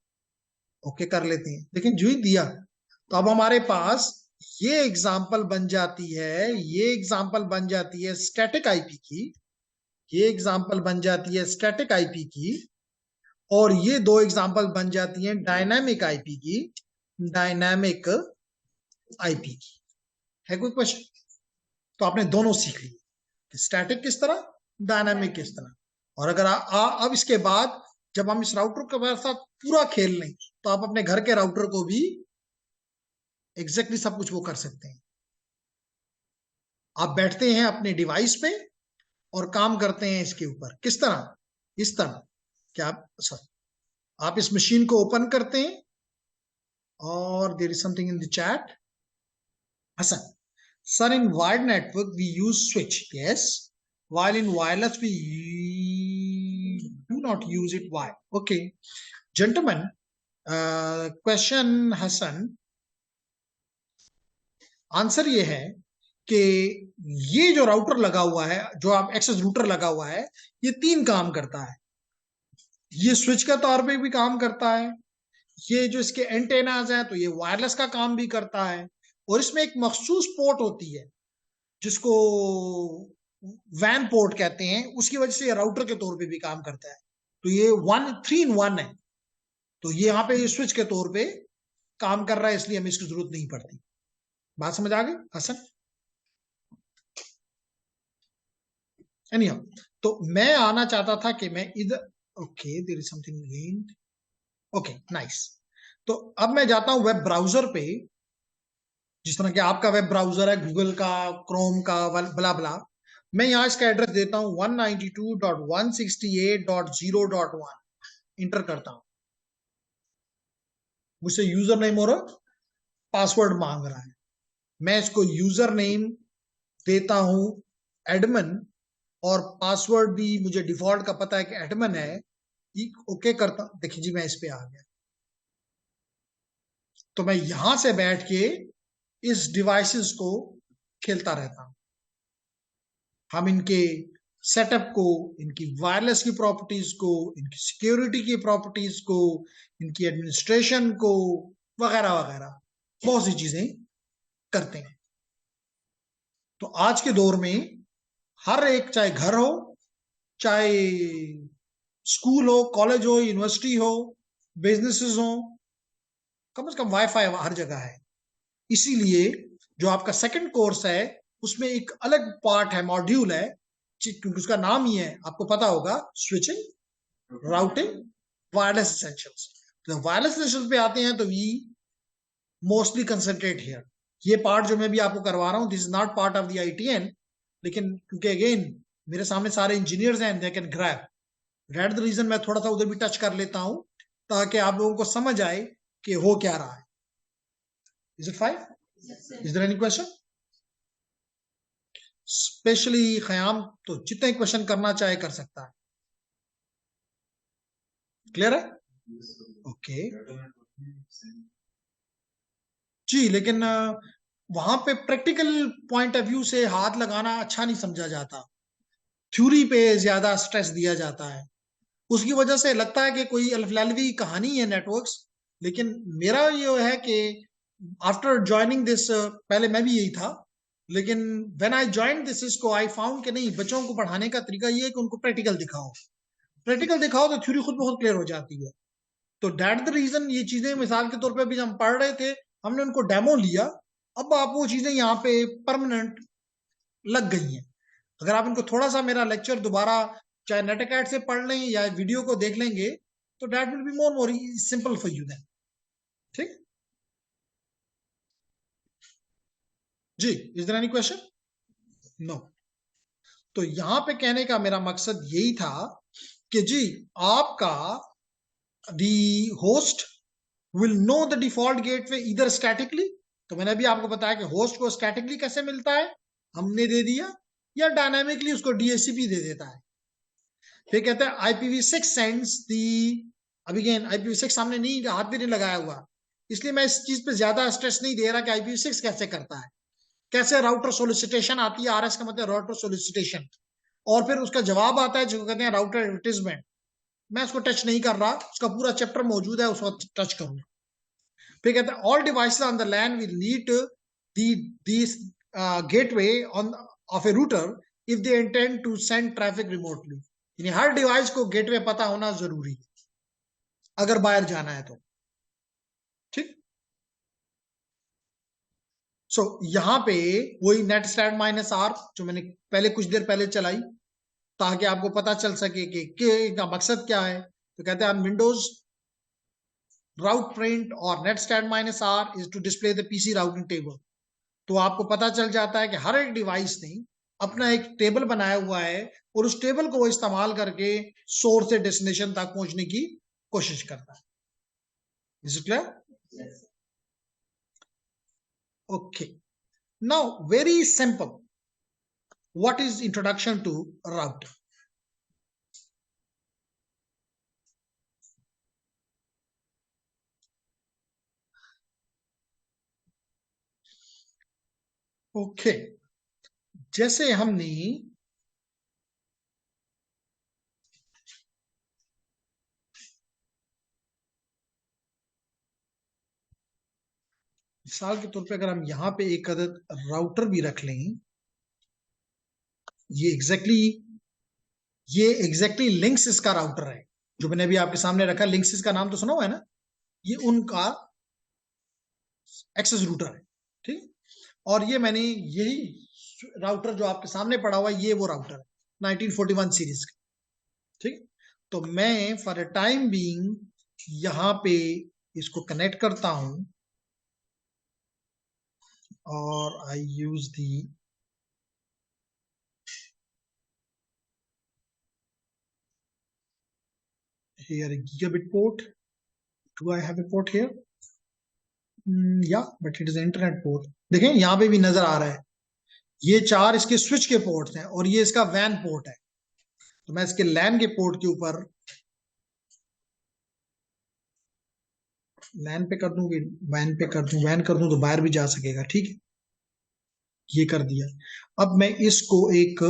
ओके कर लेते हैं. लेकिन जो ही दिया तो अब हमारे पास ये एग्जांपल बन जाती है, ये एग्जांपल बन जाती है स्टैटिक आईपी की, ये एग्जांपल बन जाती है स्टैटिक आईपी की, और ये 2 एग्जांपल बन जाती हैं डायनामिक आईपी की, डायनामिक आईपी की. है कोई क्वेश्चन? तो आपने दोनों सीख ली, स्टैटिक किस तरह, डायनामिक किस तरह. और अगर अब इसके बाद जब हम इस राउटर के साथ पूरा खेल लें तो आप अपने घर के राउटर को भी एग्जैक्टली सब कुछ वो कर सकते हैं. आप बैठते हैं अपने डिवाइस पे और काम करते हैं इसके ऊपर. किस तरह? इस तरह. क्या आप इस मशीन को ओपन करते हैं, और there is something in the chat. Hasan, sir, in wired network we use switch, yes, while in wireless we do not use it. Why? Okay, gentlemen, question Hassan, answer ये है कि ये जो राउटर लगा हुआ है, जो आप एक्सेस रूटर लगा हुआ है, ये 3 काम करता है. ये स्विच के तौर पे भी काम करता है, ये जो इसके एंटेनाज हैं तो ये वायरलेस का काम भी करता है, और इसमें एक मखसूस पोर्ट होती है जिसको वैन पोर्ट कहते हैं, उसकी वजह से ये राउटर के तौर पे भी काम करता है. तो ये 3 in 1 है. तो ये यहाँ पे ये स्विच के तौर पे काम कर रहा है, इसलिए हमें इसकी जरूरत नहीं पड़ती. बात समझ आ गई हसन? एनीहाउ, तो मैं आना चाहता था कि मैं इधर. Okay, there is something again. Okay, nice. तो अब मैं जाता हूं वेब ब्राउजर पे, जिस तरह के आपका वेब ब्राउजर है गूगल का, क्रोम का, बला बला. मैं यहां इसका एड्रेस देता हूं 192.168.0.1. इंटर करता हूं. मुझसे यूजर नेम और पासवर्ड मांग रहा है. मैं इसको यूजर नेम देता हूं एडमिन, और पासवर्ड भी मुझे डिफॉल्ट का पता है कि एडमिन है. ओके करता. देखिए जी, मैं इस पे आ गया. तो मैं यहां से बैठ के इस डिवाइसेस को खेलता रहता हूं. हम इनके सेटअप को, इनकी वायरलेस की प्रॉपर्टीज को, इनकी सिक्योरिटी की प्रॉपर्टीज को, इनकी एडमिनिस्ट्रेशन को, वगैरह वगैरह बहुत सी चीजें करते हैं. तो आज के दौर में हर एक, चाहे घर हो, चाहे स्कूल हो, कॉलेज हो, यूनिवर्सिटी हो, बिजनेसेस हो, कम से कम वाईफाई हर जगह है. इसीलिए जो आपका सेकंड कोर्स है उसमें एक अलग पार्ट है, मॉड्यूल है, क्योंकि उसका नाम ही है, आपको पता होगा, स्विचिंग, राउटिंग, वायरलेस एसेंशियल्स। तो वायरलेस एसेंशियल्स पे आते हैं तो वी मोस्टली कंसंट्रेट हियर। ये पार्ट जो मैं भी आपको करवा रहा हूँ, this is not part of the ITN, लेकिन क्योंकि अगेन मेरे सामने सारे इंजीनियर्स हैं, they can grab that the reason मैं थोड़ा सा उधर भी टच कर लेता हूँ ताकि आप लोगों को समझ आए कि हो क्या रहा है। Is it fine? Is there any question? Specially Khayyam तो जितने क्वेश्चन करना चाहे कर सकता है। क्लियर है? ओके जी, लेकिन वहां पे प्रैक्टिकल पॉइंट ऑफ व्यू से हाथ लगाना अच्छा नहीं समझा जाता, थ्योरी पे ज्यादा स्ट्रेस दिया जाता है, उसकी वजह से लगता है कि कोई अल्फलालवी कहानी है नेटवर्क्स। लेकिन मेरा ये है कि आफ्टर ज्वाइनिंग दिस, पहले मैं भी यही था, लेकिन व्हेन आई ज्वाइन दिस इसको आई फाउंड कि नहीं, बच्चों को पढ़ाने का तरीका ये है कि उनको प्रैक्टिकल दिखाओ, प्रैक्टिकल दिखाओ तो थ्योरी खुद बहुत क्लियर हो जाती है। तो दैट द रीजन ये चीजें मिसाल के तौर पे अभी हम पढ़ रहे थे, हमने उनको डेमो लिया, अब आप वो चीजें यहाँ पे परमानेंट लग गई हैं। अगर आप इनको थोड़ा सा मेरा लेक्चर दोबारा चाहे नेट अकेड से पढ़ लें या वीडियो को देख लेंगे तो that will be more simple for you then. ठीक जी, is there any question? No. तो यहां पे कहने का मेरा मकसद यही था कि जी आपका the host will know the default gateway इधर स्टैटिकली, तो मैंने अभी आपको बताया कि होस्ट को स्टैटिकली कैसे मिलता है, हमने दे दिया, या डायनामिकली उसको DHCP दे देता है। फिर कहते हैं IPv6 सेंड्स दी, अभी अगेन IPv6 सामने नहीं, हाथ भी नहीं लगाया हुआ, इसलिए मैं इस चीज पे ज्यादा स्ट्रेस नहीं दे रहा कि IPv6 कैसे करता है, कैसे राउटर सोलिसिटेशन आती है, RS का मतलब राउटर सोलिसिटेशन, और फिर उसका जवाब आता है जिसको कहते हैं राउटर एडवर्टीजमेंट। मैं उसको टच नहीं कर रहा, उसका पूरा चैप्टर मौजूद है, उसको टच करूंगा। फिर कहते हैं all devices on the LAN will need this gateway on of a router if they intend to send traffic remotely, यानी हर डिवाइस को गेटवे पता होना जरूरी है अगर बाहर जाना है तो। ठीक, सो यहाँ पे वही नेट स्टैट माइनस आर जो मैंने पहले कुछ देर पहले चलाई ताकि आपको पता चल सके कि का मकसद क्या है। तो कहते हैं विंडोज राउट प्रिंट और netstat minus R is to display the PC routing table. तो आपको पता चल जाता है कि हर एक डिवाइस ने अपना एक टेबल बनाया हुआ है और उस टेबल को वो इस्तेमाल करके सोर्स से डेस्टिनेशन तक पहुंचने की कोशिश करता है। Is it clear? Okay, now very simple, what is introduction to router? Okay, जैसे हमने मिसाल के तौर पे अगर हम यहाँ पे एक अदद राउटर भी रख लें, ये एग्जैक्टली लिंक्स का राउटर है जो मैंने अभी आपके सामने रखा। लिंक्स का नाम तो सुना हुआ है ना, ये उनका एक्सेस रूटर है। ठीक, और ये मैंने यही राउटर जो आपके सामने पड़ा हुआ है, ये वो राउटर है 1941 सीरीज का। ठीक, तो मैं फॉर अ टाइम बीइंग यहाँ पे इसको कनेक्ट करता हूं और I use the here a gigabit port. Do I have a port here? Yeah, but it is an internet port. देखें यहाँ पे भी नजर आ रहा है, ये चार इसके स्विच के पोर्ट्स हैं और ये इसका वैन पोर्ट है। तो मैं इसके लैन के पोर्ट के ऊपर लैन पे कर दूं कि वैन पे कर दूं, वैन कर दूं तो बाहर भी जा सकेगा। ठीक है, ये कर दिया। अब मैं इसको एक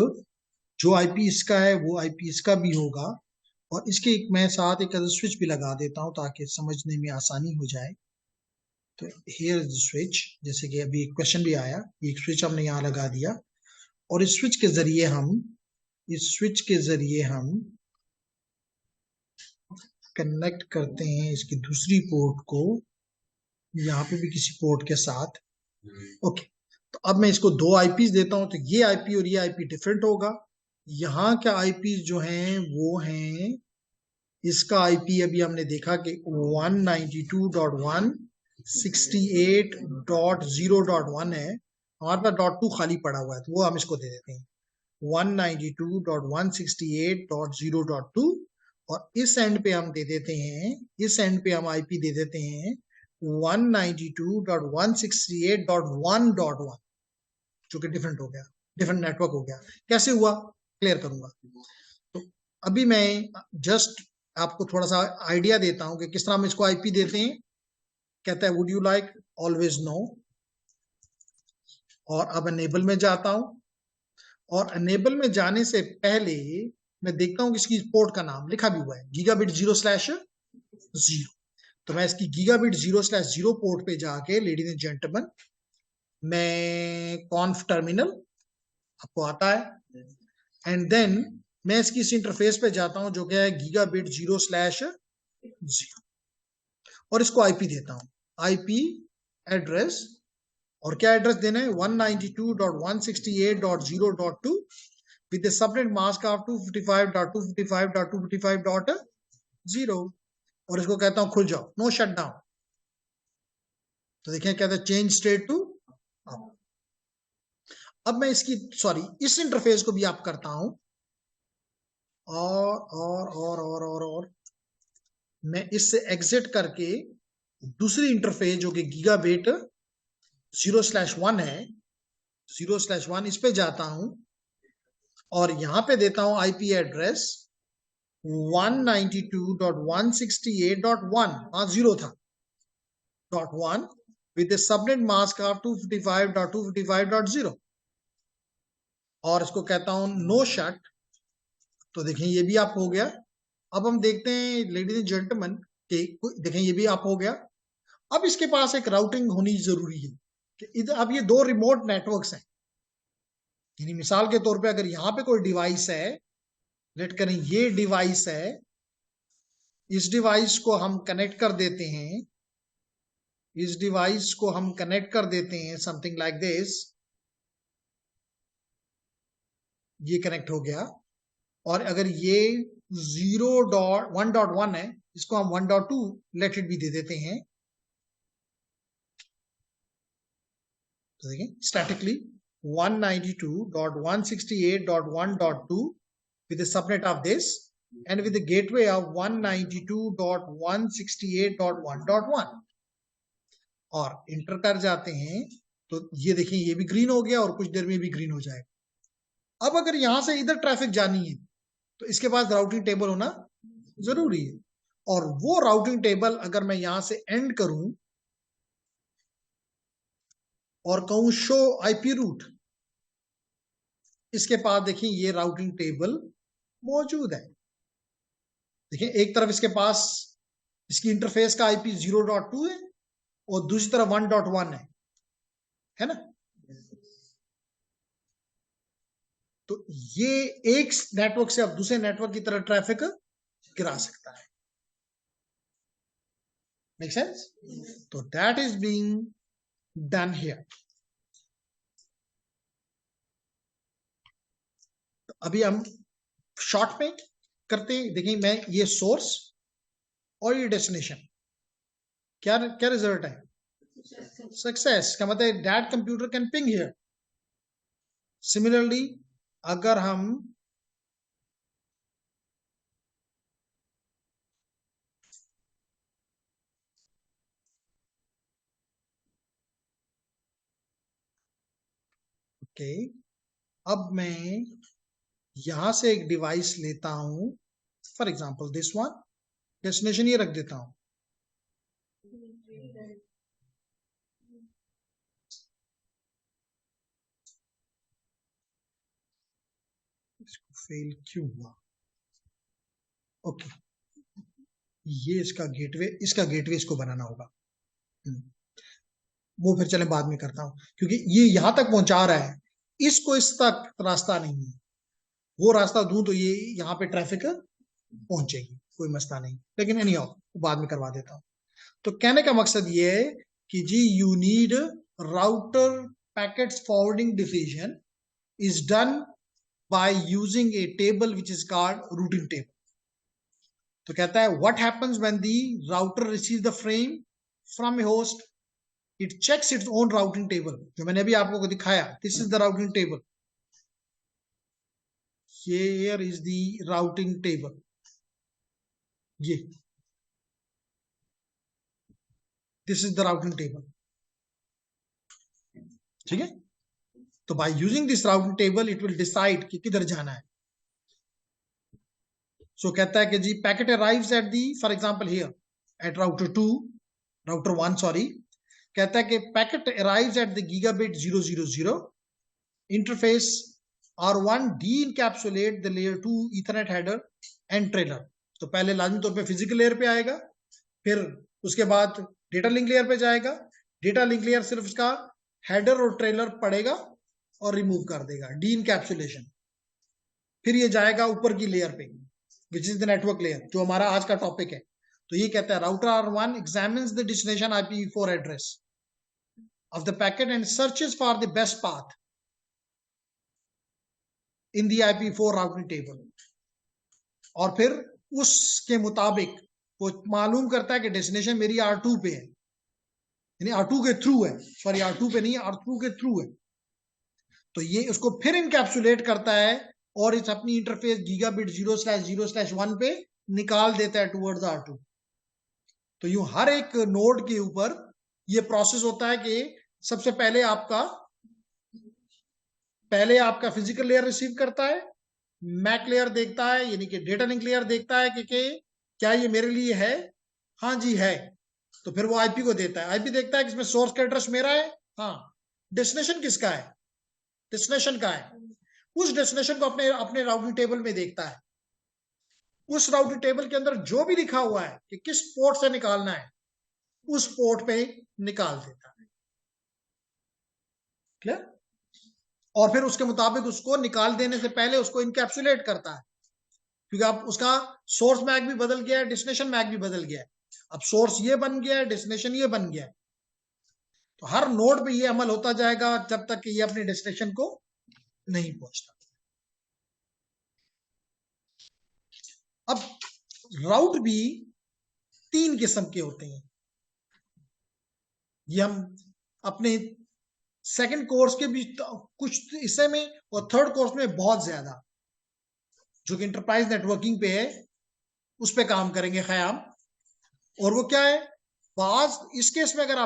जो IP इसका है वो IP इसका भी होगा और इसके मैं साथ एक स्विच भी लगा देता हूं ताकि समझने में आसानी हो जाए। तो हियर इज द स्विच, जैसे कि अभी एक क्वेश्चन भी आया, एक स्विच हमने यहाँ लगा दिया और इस स्विच के जरिए हम कनेक्ट करते हैं इसकी दूसरी पोर्ट को यहाँ पे भी किसी पोर्ट के साथ। ओके, तो अब मैं इसको दो आईपीज देता हूं, तो ये आईपी और ये आईपी डिफरेंट होगा। यहाँ क्या आईपीज जो हैं वो हैं, इसका आईपी अभी हमने देखा कि 192.168.0.1 है, हमारे पास .2 खाली पड़ा हुआ है, तो वो हम इसको दे देते हैं 192.168.0.2, और इस एंड पे हम दे देते हैं, इस एंड पे हम आईपी दे देते हैं 192.168.1.1, जो कि डिफरेंट हो गया, डिफरेंट नेटवर्क हो गया। कैसे हुआ क्लियर करूंगा। तो अभी मैं जस्ट आपको थोड़ा सा आइडिया देता हूं कि किस तरह हम इसको आईपी देते हैं। कहता है would you like, always no. और अब एनेबल में जाता हूं, और एनेबल में जाने से पहले मैं देखता हूं कि इसकी पोर्ट का नाम लिखा भी हुआ है गीगाबिट 0/0। तो मैं इसकी गीगाबिट 0/0 पोर्ट पे जाके, लेडीज एंड जेंटलमैन, मैं कॉन्फ टर्मिनल आपको आता है, एंड देन मैं इसकी इस इंटरफेस पे जाता हूं जो कि है गीगाबिट 0/0, और इसको आईपी देता हूं, आईपी एड्रेस। और क्या एड्रेस देना है, 192.168.0.2 with the subnet mask of 255.255.255.0, और इसको कहता हूं खुल जाओ, नो शट डाउन। तो देखें कहते हैं चेंज स्टेट टू अप। अब मैं इसकी इस इंटरफेस को भी आप करता हूं, और मैं इससे एग्जिट करके दूसरी इंटरफेस जो कि गीगाबिट 0/1 है, 0/1, इस पे जाता हूं, और यहां पे देता हूं आईपी एड्रेस 192.168.1, 0 था, .1 with the subnet mask of 255.255.0, और इसको कहता हूं नो शट। तो देखें ये भी आप हो गया। अब हम देखते हैं लेडीज एंड जेंटलमैन कि देखें ये भी आप हो गया। अब इसके पास एक राउटिंग होनी जरूरी है कि इधर अब ये दो रिमोट नेटवर्क्स हैं, यानी मिसाल के तौर पे अगर यहाँ पे कोई डिवाइस है, लेट करें ये डिवाइस है, इस डिवाइस को हम कनेक्ट कर देते हैं, इस डिवाइस को हम कनेक्ट कर देते हैं समथिंग लाइक दिस, ये कनेक्ट हो गया। और अगर ये 1.1 है, इसको हम 1.2 लेट इट भी दे देते हैं। तो देखिए statically 192.168.1.2 with the subnet of this and with the gateway of 192.168.1.1, और इंटर कर जाते हैं। तो ये देखिए ये भी ग्रीन हो गया और कुछ देर में भी ग्रीन हो जाएगा। अब अगर यहां से इधर ट्रैफिक जानी है तो इसके पास राउटिंग टेबल होना जरूरी है, और वो राउटिंग टेबल अगर मैं यहां से एंड करूं और कहूं शो आईपी रूट, इसके पास देखिए ये राउटिंग टेबल मौजूद है। देखिए एक तरफ इसके पास इसकी इंटरफेस का आईपी 0.2 है और दूसरी तरफ 1.1 है ना। तो ये एक नेटवर्क से अब दूसरे नेटवर्क की तरफ ट्रैफिक गिरा सकता है। Make sense? तो that is being done here. अभी हम शॉर्ट में करते हैं। देखिए मैं ये सोर्स और ये डेस्टिनेशन, क्या क्या रिजल्ट है, सक्सेस का मतलब that computer can ping here. Similarly अगर हम ओके, अब मैं यहां से एक डिवाइस लेता हूं, for example this one, destination ये रख देता हूं। इसको फेल क्यों हुआ? ओके, ये इसका गेटवे इसको बनाना होगा। वो फिर चले बाद में करता हूं, क्योंकि ये यहां तक पहुंचा रहा है, इसको इस तक रास्ता नहीं है। वो रास्ता दूं तो ये यहाँ पे ट्रैफिक पहुंचेगी, कोई मसला नहीं, लेकिन एनी बाद में करवा देता हूं। तो कहने का मकसद ये है कि जी you need router packets forwarding decision is done by using a table which is called routing table. तो कहता है what happens when the router receives the frame from a host? It checks its own routing table. जो मैंने अभी आपको दिखाया, this is the routing table. Here is the routing table. ये this is the routing table. ठीक है, तो by using this routing table it will decide कि किधर जाना है. So कहता है कि जी packet arrives at the, for example here at router 1 sorry, कहता है कि packet arrives at the gigabit 000 interface R1 de-encapsulate the layer 2 Ethernet header and trailer. तो पहले लाजमी तौर पे फिजिकल लेयर पे आएगा, फिर उसके बाद डेटा लिंक लेयर पे जाएगा. डेटा लिंक लेयर सिर्फ उसका हेडर और ट्रेलर पढ़ेगा और रिमूव कर देगा, डी इनकैप्सुलेशन. फिर ये जाएगा ऊपर की लेयर पे, which is the network layer, जो हमारा आज का टॉपिक है. तो ये कहता है router R1 examines the destination IPv4 address of the packet and searches for the best path in the IPv4 routing table. और फिर उसके मुताबिक वो मालूम करता है कि डेस्टिनेशन मेरी R2 पे है, यानी R2 के थ्रू है, सॉरी R2 पे नहीं है, R2 के थ्रू है. तो ये उसको फिर इनकैप्सुलेट करता है और इस अपनी इंटरफेस गीगाबिट 0/0/1 पे निकाल देता है टुवर्ड्स R2. तो यूं हर एक नोड के ऊपर ये प्रोसेस होता है कि सबसे पहले आपका फिजिकल लेयर रिसीव करता है, मैक लेयर देखता है, यानी कि डेटा लिंक लेयर देखता है कि क्या ये मेरे लिए है, हाँ जी है, तो फिर वो आईपी को देता है. आईपी देखता है कि इसमें सोर्स का एड्रेस मेरा है, हाँ. डेस्टिनेशन किसका है? डेस्टिनेशन का है. उस डेस्टिनेशन को अपने राउटिंग टेबल में देखता है. उस राउटिंग टेबल के अंदर जो भी लिखा हुआ है कि किस पोर्ट से निकालना है, उस पोर्ट पे निकाल देता है. क्लियर? और फिर उसके मुताबिक उसको निकाल देने से पहले उसको इनकैप्सुलेट करता है, क्योंकि अब उसका सोर्स मैक भी बदल गया है, डेस्टिनेशन मैक भी बदल गया है. अब सोर्स ये बन गया है, डेस्टिनेशन ये बन गया है. तो हर नोड पे ये अमल होता जाएगा जब तक कि ये अपने डेस्टिनेशन को नहीं पहुंचता. अब राउट भी 3 किस्म के होते हैं. ये हम अपने सेकंड कोर्स के भी कुछ हिस्से में और थर्ड कोर्स में बहुत ज्यादा, जो कि इंटरप्राइज नेटवर्किंग पे है, उस पे काम करेंगे ख्याम. और वो क्या है, इस केस में अगर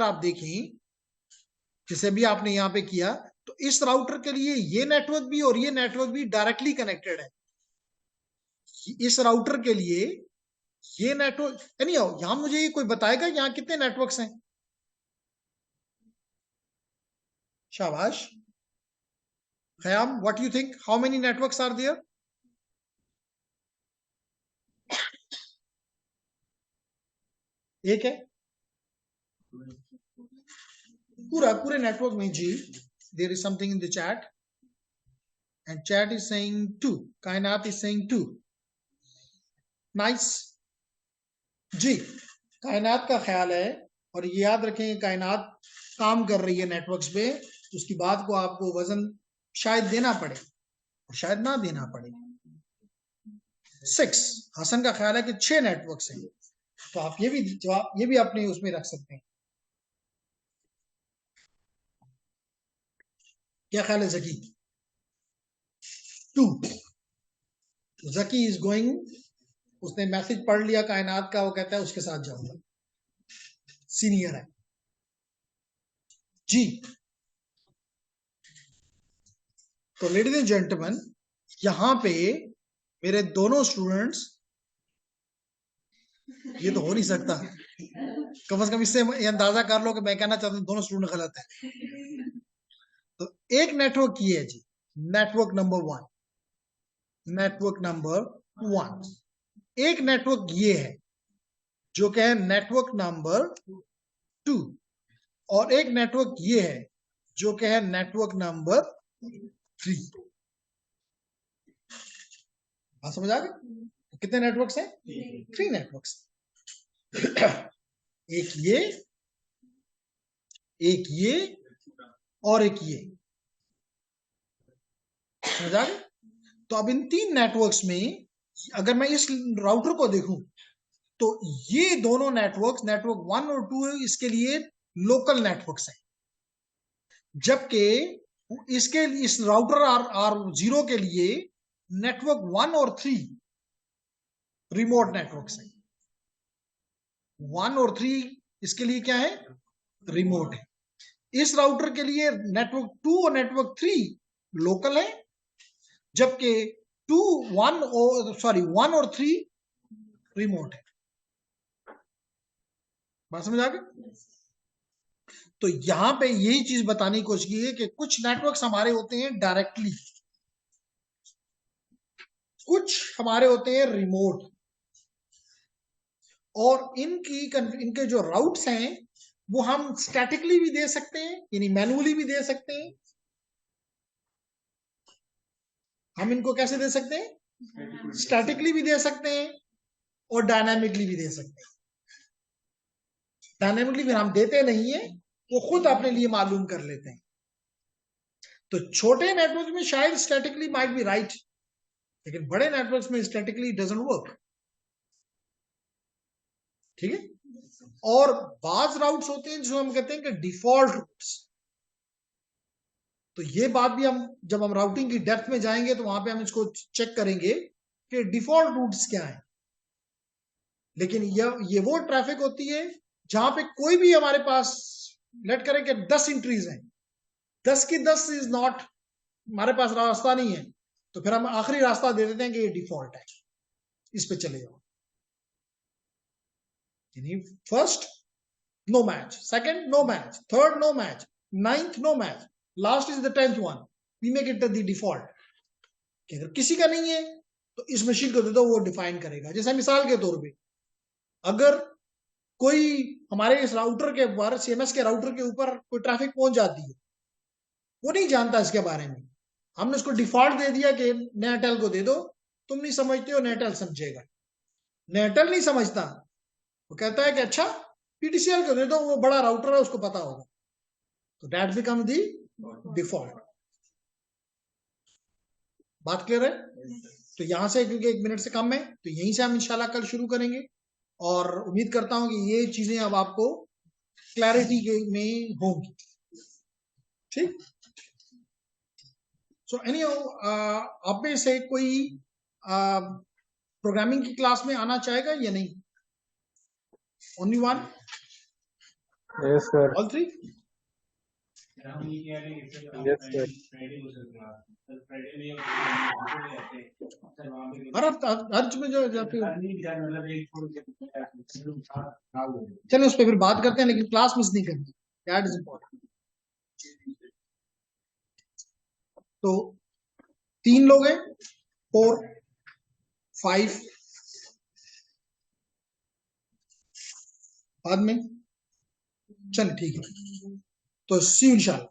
आप देखें, जैसे भी आपने यहाँ पे किया, तो इस राउटर के लिए ये नेटवर्क भी और ये नेटवर्क भी डायरेक्टली कनेक्टेड है. इस राउटर के लिए ये नेटवर्क, यानी यहां मुझे कोई बताएगा यहाँ कितने नेटवर्क्स हैं? शाबाश. Khayyam, what you think, how many networks are there? एक है पूरे नेटवर्क में जी. There is something in the chat and chat is saying 2, Kainat is saying 2. Nice जी. कायनात का ख्याल है, और ये याद रखें कायनात काम कर रही है नेटवर्क्स पे, उसकी बात को आपको वजन शायद देना पड़े और शायद ना देना पड़े. 6. हसन का ख्याल है कि 6 नेटवर्क्स हैं. तो आप ये भी अपने उसमें रख सकते हैं. क्या ख्याल है जकी? 2. जकी इज गोइंग, उसने मैसेज पढ़ लिया कायनात का, वो कहता है उसके साथ जाऊंगा, सीनियर है जी. तो लेडीज एंड जेंटलमैन, यहां पे मेरे दोनों स्टूडेंट्स, ये तो हो नहीं सकता, कम से कम इससे अंदाजा कर लो कि मैं कहना चाहता हूं दोनों स्टूडेंट गलत है. तो एक नेटवर्क ये है जी, नेटवर्क नंबर 1. एक नेटवर्क ये है जो कि है नेटवर्क नंबर 2, और एक नेटवर्क ये है जो कि है नेटवर्क नंबर 3. बात समझ आ गई? कितने नेटवर्क्स हैं? 3 नेटवर्क्स. एक ये, एक ये और एक ये, समझा गए? तो अब इन तीन नेटवर्क्स में अगर मैं इस राउटर को देखूं तो ये दोनों नेटवर्क्स, नेटवर्क 1 और 2, इसके लिए लोकल नेटवर्क्स हैं, जबकि इसके इस राउटर R0 के लिए नेटवर्क 1 और 3 रिमोट नेटवर्क्स हैं। 1 और 3 इसके लिए क्या है? रिमोट है। इस राउटर के लिए नेटवर्क 2 और नेटवर्क 3 लोकल है, जबकि 1 और 3 रिमोट है। बात समझ आ गई? तो यहां पे यही चीज बताने की कोशिश की है कि कुछ नेटवर्क्स हमारे होते हैं डायरेक्टली, कुछ हमारे होते हैं रिमोट, और इनके जो राउट्स हैं वो हम स्टैटिकली भी दे सकते हैं, यानी मैनुअली भी दे सकते हैं। हम इनको कैसे दे सकते हैं? स्टैटिकली भी दे सकते हैं और डायनामिकली भी दे सकते हैं। डायनामिकली फिर हम देते नहीं है, वो खुद अपने लिए मालूम कर लेते हैं। तो छोटे नेटवर्क में शायद स्टैटिकली माइट बी राइट, लेकिन बड़े नेटवर्क्स में स्टैटिकली डजंट वर्क। ठीक है? और बाज राउट्स होते हैं जो हम कहते हैं कि डिफॉल्ट रूट्स। तो ये बात भी हम जब हम राउटिंग की डेप्थ में जाएंगे तो वहां पे हम इसको चेक करेंगे कि डिफॉल्ट रूट्स क्या है। लेकिन ये वो ट्रैफिक होती है जहां पे कोई भी हमारे पास, लेट करें कि 10 एंट्रीज हैं, 10 की 10 इज नॉट, हमारे पास रास्ता नहीं है, तो फिर हम आखिरी रास्ता दे देते हैं कि ये डिफॉल्ट है, इस पे चले जाओ। First no match, second no match, third no match, 9th no match, last is the 10th one, we make it the default. अगर किसी का नहीं है तो इस मशीन को दे दो, वो डिफाइन करेगा। जैसे मिसाल के तौर पे अगर कोई हमारे इस राउटर के ऊपर, सीएमएस के राउटर के ऊपर कोई ट्रैफिक पहुंच जाती है, वो नहीं जानता इसके बारे में, हमने उसको डिफॉल्ट दे दिया कि नेटेल को दे दो, तुम नहीं समझते हो, नेटेल समझेगा। नेटेल नहीं समझता, वो कहता है कि अच्छा पीटीसीएल को दे दो, वो बड़ा राउटर है, उसको पता होगा। तो दैट बिकम दी डिफॉल्ट। बात क्लियर है? तो यहां से, क्योंकि 1 मिनट से कम है, तो यहीं से हम इंशाल्लाह कल शुरू करेंगे, और उम्मीद करता हूं कि ये चीजें अब आपको क्लैरिटी में होंगी। ठीक? सो एनी आप में से कोई प्रोग्रामिंग की क्लास में आना चाहेगा या नहीं? Only one? Yes sir. All 3? Yes sir. हर में जो चलो उस पर फिर बात करते हैं, लेकिन क्लास मिस नहीं करनी, दैट इज इम्पोर्टेंट। तो 3 लोग हैं, 4 5 बाद में, चल ठीक है, तो सी इंशाल्लाह।